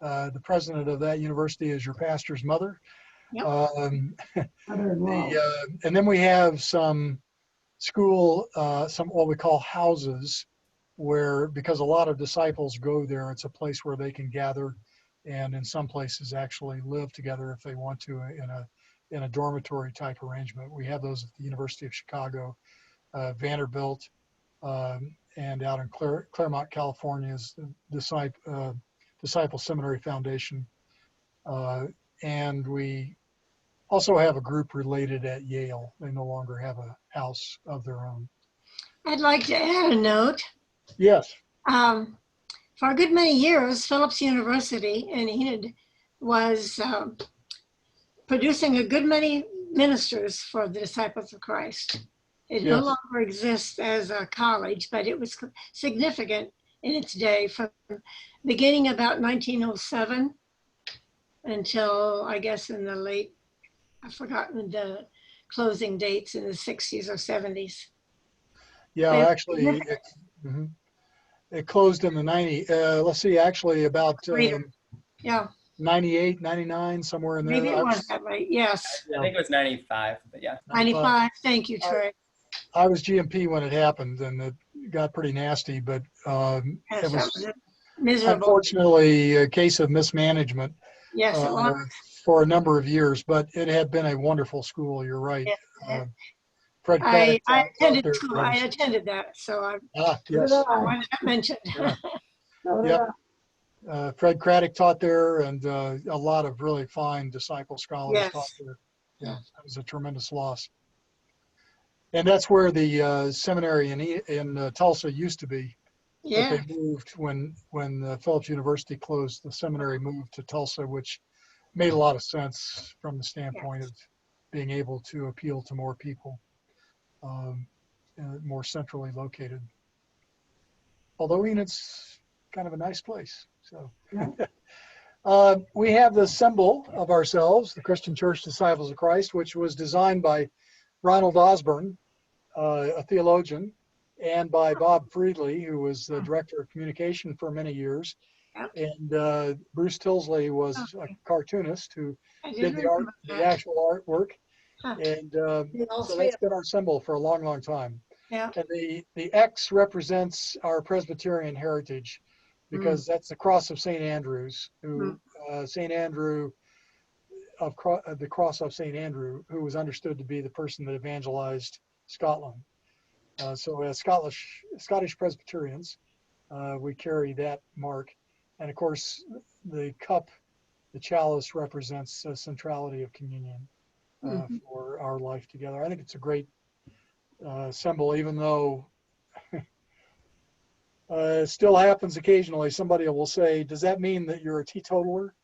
The president of that university is your pastor's mother. Yep. And then we have some school, some what we call houses, where, because a lot of disciples go there, it's a place where they can gather, and in some places actually live together if they want to in a dormitory type arrangement. We have those at the University of Chicago, Vanderbilt, and out in Claremont, California is the Disciple Seminary Foundation. And we also have a group related at Yale. They no longer have a house of their own. I'd like to add a note. Yes. For a good many years, Phillips University in Enid was producing a good many ministers for the Disciples of Christ. It no longer exists as a college, but it was significant in its day, from beginning about 1907 until, I guess, in the late, I've forgotten the closing dates, in the 60s or 70s. Yeah, actually, it closed in the 90s. Let's see, actually about 98, 99, somewhere in there. Maybe it was that right, yes. I think it was 95, but yeah. 95, thank you, Trey. I was GMP when it happened, and it got pretty nasty, but it was miserable. Unfortunately a case of mismanagement. Yes, it was. For a number of years, but it had been a wonderful school. You're right. Yes, Fred I attended school. I attended that, so yes. I wanted that mentioned. Yep. Fred Craddock taught there, and a lot of really fine disciple scholars taught there. Yeah, that was a tremendous loss. And that's where the seminary in Tulsa used to be. Yeah. But they moved when Phillips University closed. The seminary moved to Tulsa, which made a lot of sense from the standpoint of being able to appeal to more people, more centrally located. Although Enid's kind of a nice place. So we have the symbol of ourselves, the Christian Church Disciples of Christ, which was designed by Ronald Osborne, a theologian, and by Bob Friedley, who was the director of communication for many years. Yep. And Bruce Tilsley was a cartoonist who I did did the art, remember the that. actual artwork. Huh. And All so three that's of been our symbol for a long, long time. Yeah. And the X represents our Presbyterian heritage because that's the cross of St. Andrews, who St. Andrew the cross of St. Andrew, who was understood to be the person that evangelized Scotland. So as Scottish Presbyterians, we carry that mark. And of course, the cup, the chalice represents the centrality of communion for our life together. I think it's a great symbol, even though it still happens occasionally. Somebody will say, does that mean that you're a teetotaler?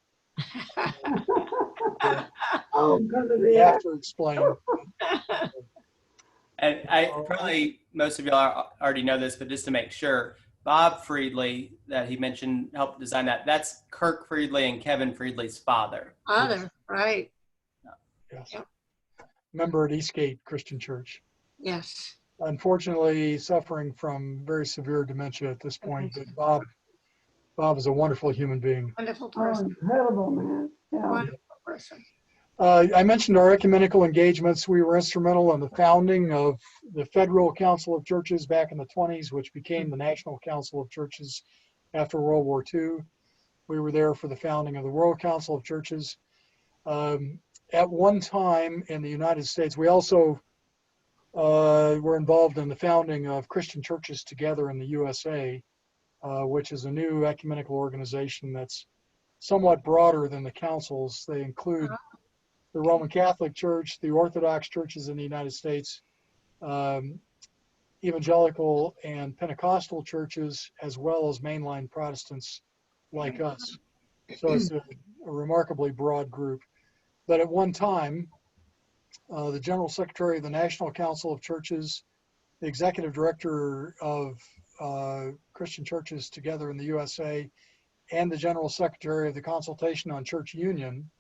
Oh, good of You the have to explain. And I probably most of y'all already know this, but just to make sure, Bob Friedley that he mentioned helped design that. That's Kirk Friedley and Kevin Friedley's father. Father, right. Yes. Yep. Member at Eastgate Christian Church. Yes. Unfortunately, suffering from very severe dementia at this point, but Bob is a wonderful human being. Wonderful Oh, person. incredible, man. Yeah. Wonderful person. I mentioned our ecumenical engagements. We were instrumental in the founding of the Federal Council of Churches back in the 20s, which became the National Council of Churches after World War II. We were there for the founding of the World Council of Churches. At one time in the United States, we also were involved in the founding of Christian Churches Together in the USA, which is a new ecumenical organization that's somewhat broader than the councils. They include the Roman Catholic Church, the Orthodox churches in the United States, evangelical and Pentecostal churches, as well as mainline Protestants like us. So it's a remarkably broad group. But at one time, the General Secretary of the National Council of Churches, the Executive Director of Christian Churches Together in the USA, and the General Secretary of the Consultation on Church Union,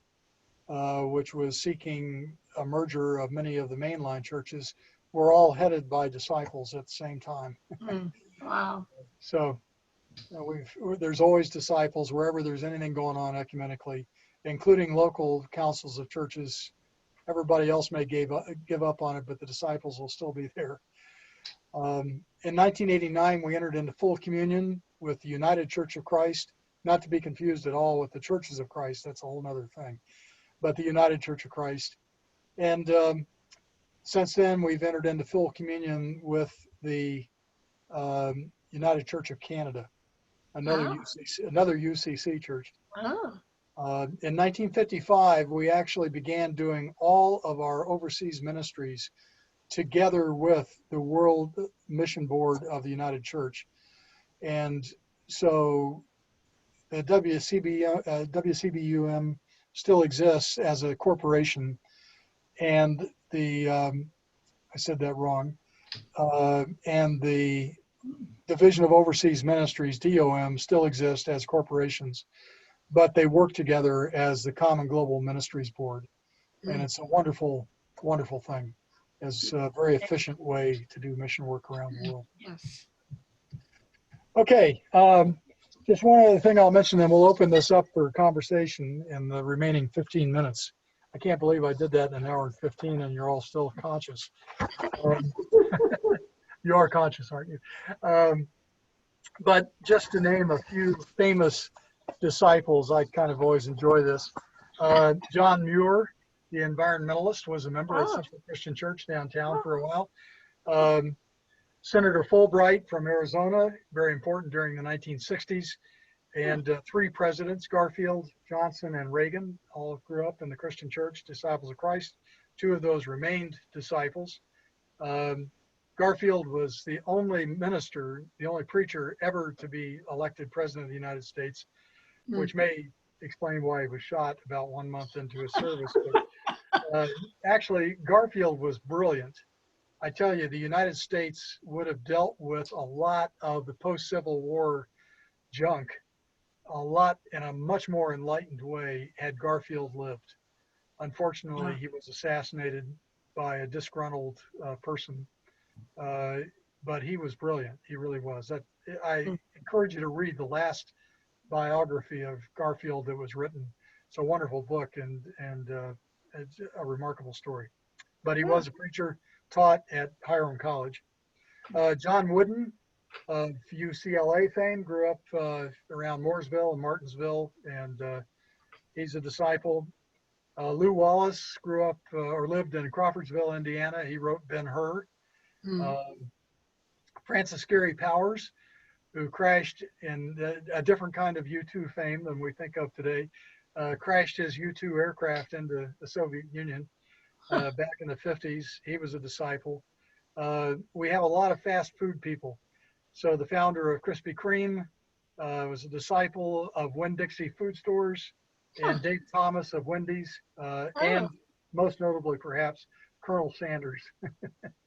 which was seeking a merger of many of the mainline churches, were all headed by disciples at the same time. Wow. So there's always disciples wherever there's anything going on ecumenically, including local councils of churches. Everybody else may give up on it, but the disciples will still be there. In 1989, we entered into full communion with the United Church of Christ, not to be confused at all with the Churches of Christ. That's a whole other thing. But the United Church of Christ. And since then, we've entered into full communion with the United Church of Canada, another UCC church. Oh. In 1955, we actually began doing all of our overseas ministries together with the World Mission Board of the United Church. And so the WCBUM still exists as a corporation, and I said that wrong, and the Division of Overseas Ministries, DOM, still exists as corporations, but they work together as the Common Global Ministries Board. And it's a wonderful, wonderful thing. It's a very efficient way to do mission work around the world. Yes. Okay, just one other thing I'll mention, then we'll open this up for conversation in the remaining 15 minutes. I can't believe I did that in an hour and 15 and you're all still conscious. You are conscious, aren't you? But just to name a few famous disciples, I kind of always enjoy this. John Muir, the environmentalist, was a member of Central Christian Church downtown for a while. Senator Fulbright from Arizona, very important during the 1960s. And three presidents, Garfield, Johnson, and Reagan, all grew up in the Christian Church, Disciples of Christ. Two of those remained disciples. Garfield was the only minister, the only preacher ever to be elected president of the United States, which may explain why he was shot about 1 month into his service. But actually, Garfield was brilliant. I tell you, the United States would have dealt with a lot of the post-Civil War junk, a lot in a much more enlightened way had Garfield lived. Unfortunately, he was assassinated by a disgruntled person, but he was brilliant. He really was. I encourage you to read the last biography of Garfield that was written. It's a wonderful book and it's a remarkable story. But he was a preacher, taught at Hiram College. John Wooden of UCLA fame grew up around Mooresville and Martinsville, and he's a disciple. Lou Wallace grew up or lived in Crawfordsville, Indiana. He wrote Ben-Hur. Francis Gary Powers, who crashed in a different kind of U-2 fame than we think of today, crashed his U-2 aircraft into the Soviet Union back in the 50s. He was a disciple. We have a lot of fast food people. So the founder of Krispy Kreme was a disciple of Winn-Dixie Food Stores, and Dave Thomas of Wendy's, and most notably perhaps Colonel Sanders.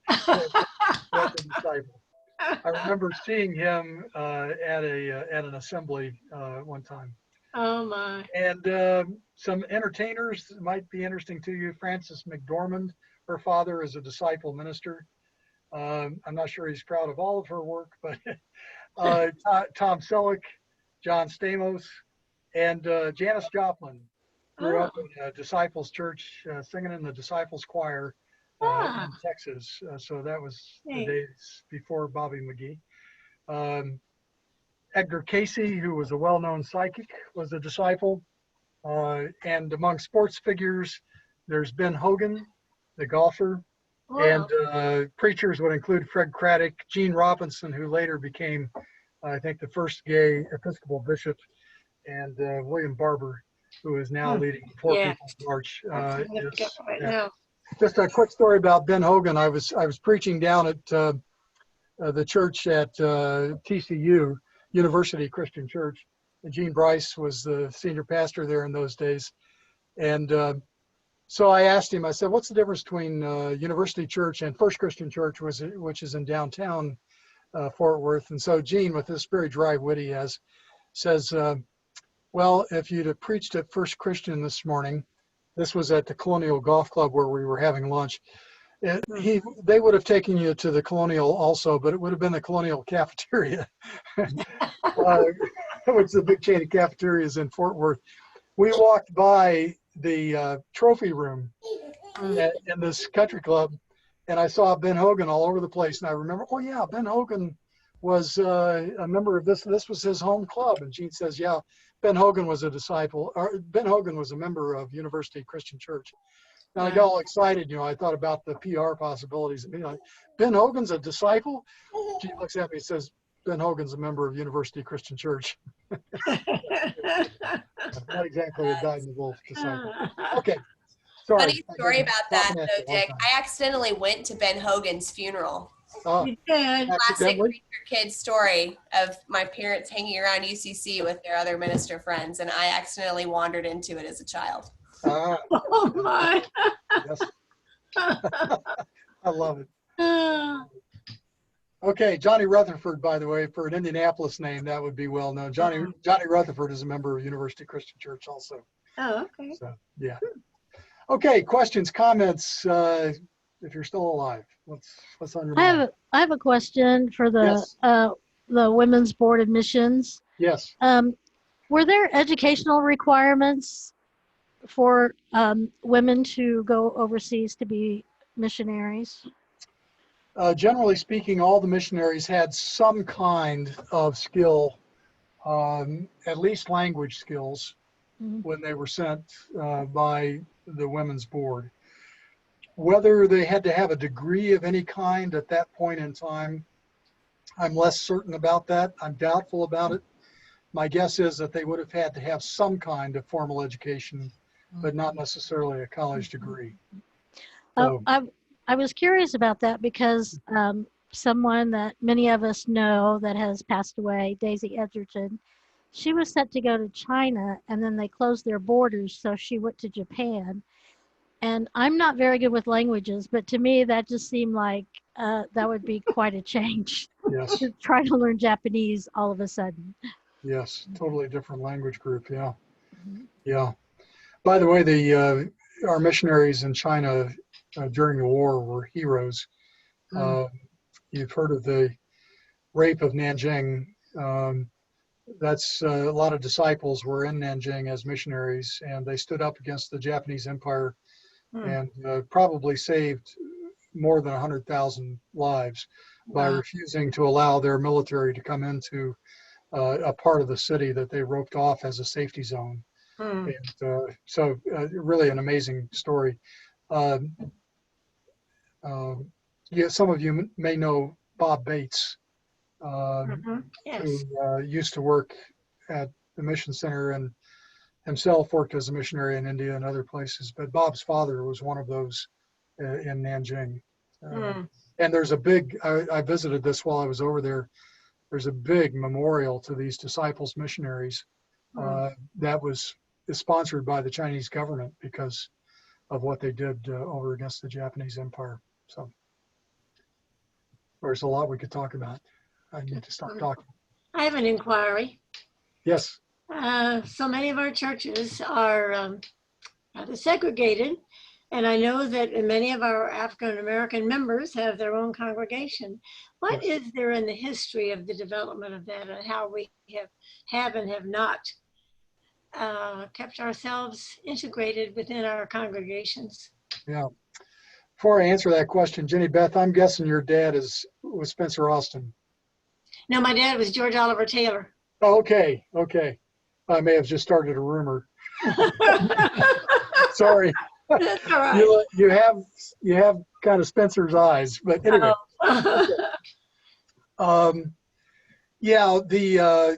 That's a disciple. I remember seeing him at an assembly one time. Oh my. And some entertainers might be interesting to you. Frances McDormand, her father is a disciple minister. I'm not sure he's proud of all of her work, but Tom Selleck, John Stamos, and Janis Joplin grew up in a disciples church, singing in the disciples choir in Texas. So that was the days before Bobby McGee. Edgar Casey, who was a well-known psychic, was a disciple. And among sports figures, there's Ben Hogan, the golfer. Wow. And preachers would include Fred Craddock, Gene Robinson, who later became, I think, the first gay Episcopal bishop, and William Barber, who is now leading the Poor People's March. Just a quick story about Ben Hogan. I was preaching down at the church at TCU, University Christian Church. And Gene Bryce was the senior pastor there in those days. And so I asked him, I said, what's the difference between University Church and First Christian Church, which is in downtown Fort Worth? And so Gene, with this very dry wit he has, says, well, if you'd have preached at First Christian this morning, this was at the Colonial Golf Club where we were having lunch, they would have taken you to the Colonial also, but it would have been the Colonial cafeteria, which is a big chain of cafeterias in Fort Worth. We walked by the trophy room in this country club, and I saw Ben Hogan all over the place. And I remember, oh yeah, Ben Hogan was a member of this. This was his home club. And Gene says, yeah, Ben Hogan was a disciple, or Ben Hogan was a member of University Christian Church. And I got all excited, I thought about the PR possibilities. Like, Ben Hogan's a disciple? Gene looks at me and says, Ben Hogan's a member of University Christian Church. Not exactly a dyed-in-the-wool disciple. Okay, sorry. Funny story about that, though, Dick. I accidentally went to Ben Hogan's funeral. Oh, You did. Classic preacher kid story of my parents hanging around UCC with their other minister friends, and I accidentally wandered into it as a child. Oh my. Yes. I love it. Okay, Johnny Rutherford, by the way, for an Indianapolis name, that would be well known. Johnny Rutherford is a member of University Christian Church also. Oh, okay. So, yeah. Okay, questions, comments, if you're still alive. What's on your mind? I have a question for the Yes. The Women's Board of Missions. Yes. Were there educational requirements for women to go overseas to be missionaries? Generally speaking, all the missionaries had some kind of skill, at least language skills, when they were sent by the Women's Board. Whether they had to have a degree of any kind at that point in time, I'm less certain about that. I'm doubtful about it. My guess is that they would have had to have some kind of formal education, but not necessarily a college degree. So, I was curious about that because someone that many of us know that has passed away, Daisy Edgerton, she was set to go to China and then they closed their borders, so she went to Japan. And I'm not very good with languages, but to me that just seemed like that would be quite a change. yes, To try to learn Japanese all of a sudden. yes, totally different language group. Yeah, yeah. By the way, our missionaries in China during the war were heroes. You've heard of the rape of Nanjing. that's a lot of disciples were in Nanjing as missionaries, and they stood up against the Japanese Empire and probably saved more than 100,000 lives by Wow. refusing to allow their military to come into a part of the city that they roped off as a safety zone. Hmm. And so really an amazing story. Um, yeah, some of you may know Bob Bates, Yes. who used to work at the mission center and himself worked as a missionary in India and other places. But Bob's father was one of those in Nanjing. And there's a big, I visited this while I was over there. There's a big memorial to these disciples missionaries that was sponsored by the Chinese government because of what they did over against the Japanese Empire. So there's a lot we could talk about. I need to stop talking. I have an inquiry. Yes. So many of our churches are rather segregated, and I know that many of our African American members have their own congregation. What is there in the history of the development of that, and how we have and have not kept ourselves integrated within our congregations? Yeah. Before I answer that question, Jenny Beth, I'm guessing your dad was Spencer Austin. No, my dad was George Oliver Taylor. Oh, okay. Okay. I may have just started a rumor. Sorry. That's all right. You have kind of Spencer's eyes, but anyway. Yeah, the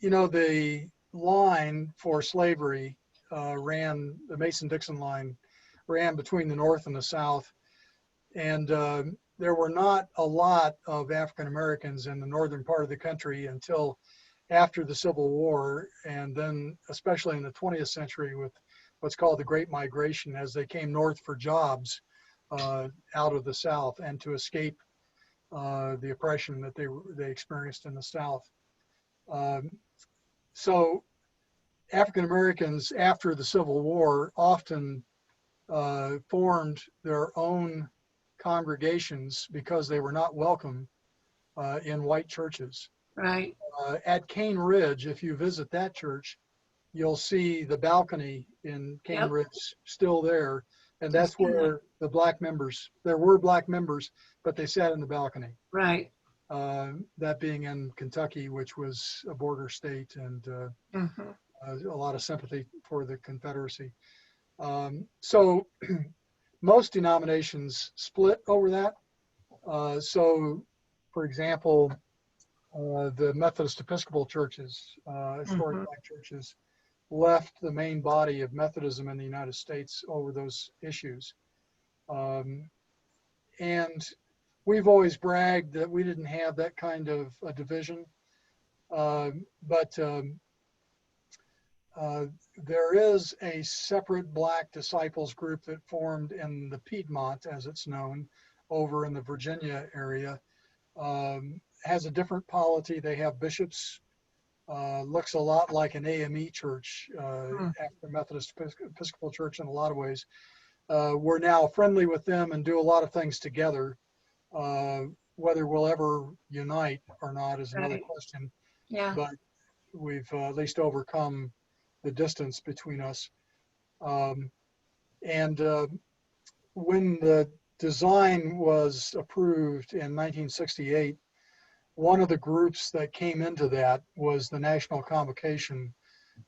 the line for slavery the Mason-Dixon line ran between the North and the South, and there were not a lot of African Americans in the northern part of the country until after the Civil War, and then especially in the 20th century with what's called the Great Migration, as they came north for jobs out of the South and to escape the oppression that they experienced in the South. So African Americans after the Civil War often formed their own congregations because they were not welcome in white churches. Right. At Cane Ridge, if you visit that church, you'll see the balcony in Cane Ridge still there. And that's where the black members, there were black members, but they sat in the balcony. Right. That being in Kentucky, which was a border state, and a lot of sympathy for the Confederacy. So most denominations split over that. So, for example, the Methodist Episcopal churches, historic black churches, left the main body of Methodism in the United States over those issues. And we've always bragged that we didn't have that kind of a division. But there is a separate black disciples group that formed in the Piedmont, as it's known, over in the Virginia area. Has a different polity. They have bishops. Looks a lot like an AME church, African Methodist Episcopal Church in a lot of ways. We're now friendly with them and do a lot of things together. Whether we'll ever unite or not is another question. Yeah. But we've at least overcome the distance between us. And when the design was approved in 1968, one of the groups that came into that was the National Convocation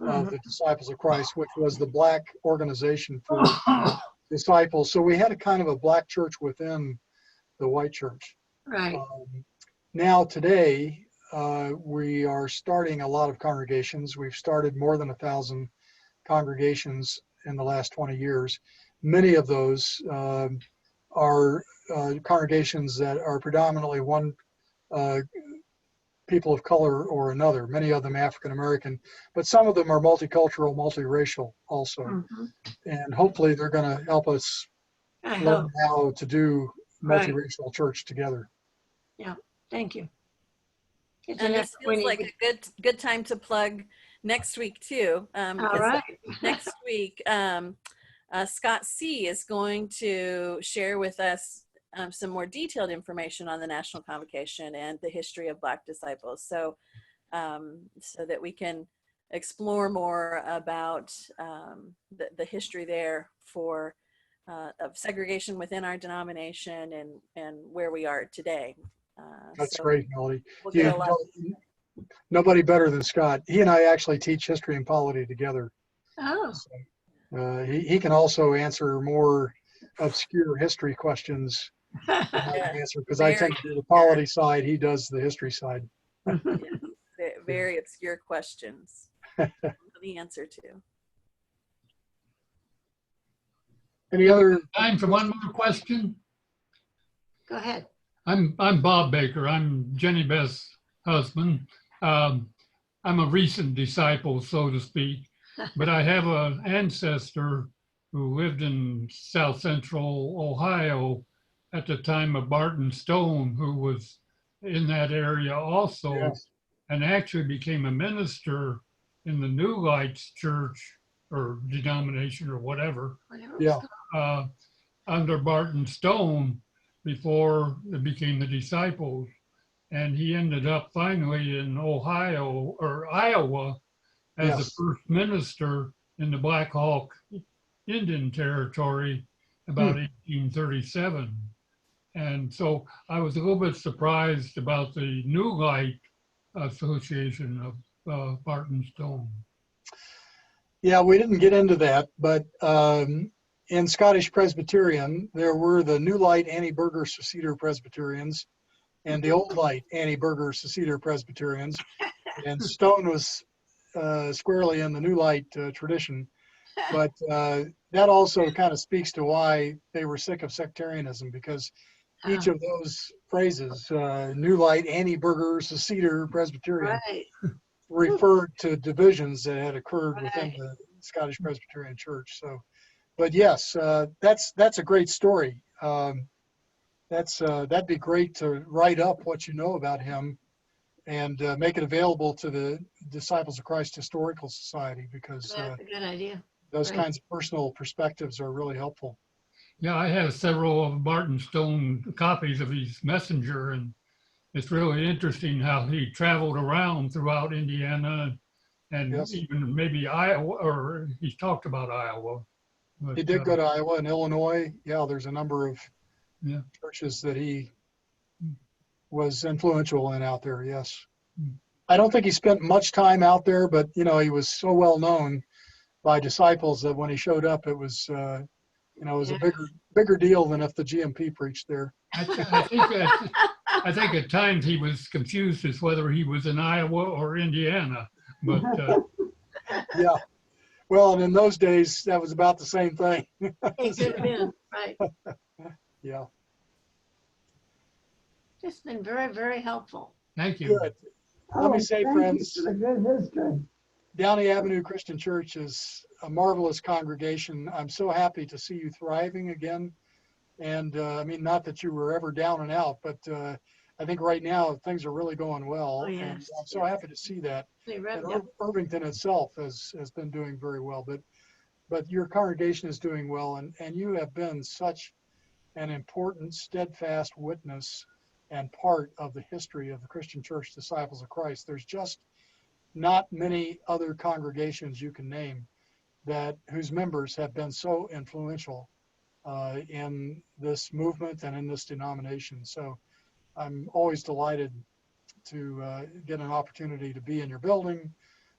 of the Disciples of Christ, which was the black organization for disciples. So we had a kind of a black church within the white church. Right. Now today, we are starting a lot of congregations. We've started more than 1,000 congregations in the last 20 years. Many of those are congregations that are predominantly one people of color or another, many of them African American, but some of them are multicultural, multiracial also. And hopefully they're going to help us learn how to do multiracial church together. Yeah, thank you. And this feels like a good time to plug next week too. All right. Next week, Scott C. is going to share with us some more detailed information on the National Convocation and the history of Black disciples. So, so that we can explore more about the history there for of segregation within our denomination and where we are today. That's So great, Melody. we'll get a lot. Nobody better than Scott. He and I actually teach history and polity together. Oh, He can also answer more obscure history questions than I can answer, because I tend to do the polity side. He does the history side. Very obscure questions. The answer to. Any other? Time for one more question. go ahead. I'm Bob Baker. I'm Jenny Beth's husband. I'm a recent disciple, so to speak, but I have an ancestor who lived in South Central Ohio at the time of Barton Stone, who was in that area also, Yes. and actually became a minister in the New Lights Church or denomination or whatever, Whatever Yeah. it's called. under Barton Stone before it became the Disciples. And he ended up finally in Ohio or Iowa as the Yes. first minister in the Black Hawk Indian Territory about 1837. And so I was a little bit surprised about the New Light Association of Barton Stone. Yeah, we didn't get into that, but in Scottish Presbyterian, there were the New Light Annie-Burger Seceder Presbyterians and the Old Light Annie-Burger Seceder Presbyterians. And Stone was squarely in the New Light tradition. But that also kind of speaks to why they were sick of sectarianism, because each of those phrases, New Light Annie-Burger Seceder Presbyterian, Right. referred to divisions that had occurred within Right. the Scottish Presbyterian Church. So, but yes, that's a great story. That'd be great to write up what you know about him and make it available to the Disciples of Christ Historical Society, because That's a good idea. those Right. kinds of personal perspectives are really helpful. Yeah, I have several of Barton Stone copies of his Messenger, and it's really interesting how he traveled around throughout Indiana and Yes. even maybe Iowa, or he's talked about Iowa. But, He did go to Iowa and Illinois. Yeah, there's a number of Yeah. churches that he was influential in out there. Yes. Mm. I don't think he spent much time out there, but he was so well known by disciples that when he showed up, it was it was a bigger deal than if the GMP preached there. I think at times he was confused as whether he was in Iowa or Indiana, but Yeah. Well, and in those days, that was about the same thing. It could have been, right. Yeah. It's been very, very helpful. thank you. Good. Let me say, thank you friends, for the good history. Downey Avenue Christian Church is a marvelous congregation. I'm so happy to see you thriving again. And I mean, not that you were ever down and out, but I think right now things are really going well. Oh, And yes, I'm so happy to see that. They And rubbed up. Irvington itself has been doing very well, but your congregation is doing well, and you have been such an important, steadfast witness and part of the history of the Christian Church Disciples of Christ. There's just not many other congregations you can name whose members have been so influential in this movement and in this denomination. So I'm always delighted to get an opportunity to be in your building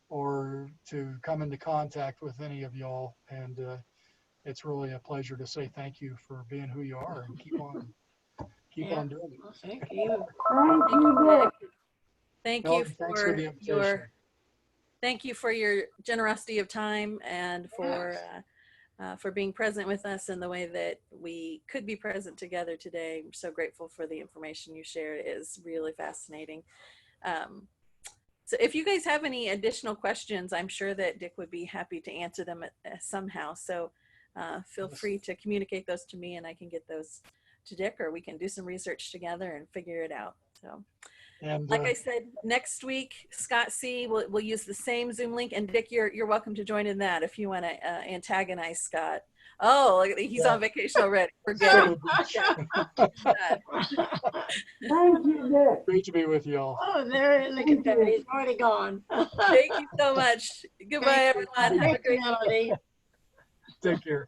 or to come into contact with any of y'all. And it's really a pleasure to say thank you for being who you are and keep on doing it. Well, thank you. Thank you, Dick. Thank No, you thanks for the for invitation. your generosity of time and for being present with us in the way that we could be present together today. I'm so grateful for the information you shared. It is really fascinating. So if you guys have any additional questions, I'm sure that Dick would be happy to answer them somehow. So feel free to communicate those to me and I can get those to Dick, or we can do some research together and figure it out. So And like I said, next week, Scott C. will use the same Zoom link, and Dick, you're welcome to join in that if you want to antagonize Scott Oh, look, he's Yeah. on vacation already. Forget it. Thank you, Dick. Great to be with you all. Oh, there, look at that. He's already gone. Thank you so much. Goodbye, everyone. Have a great Melody. Take care.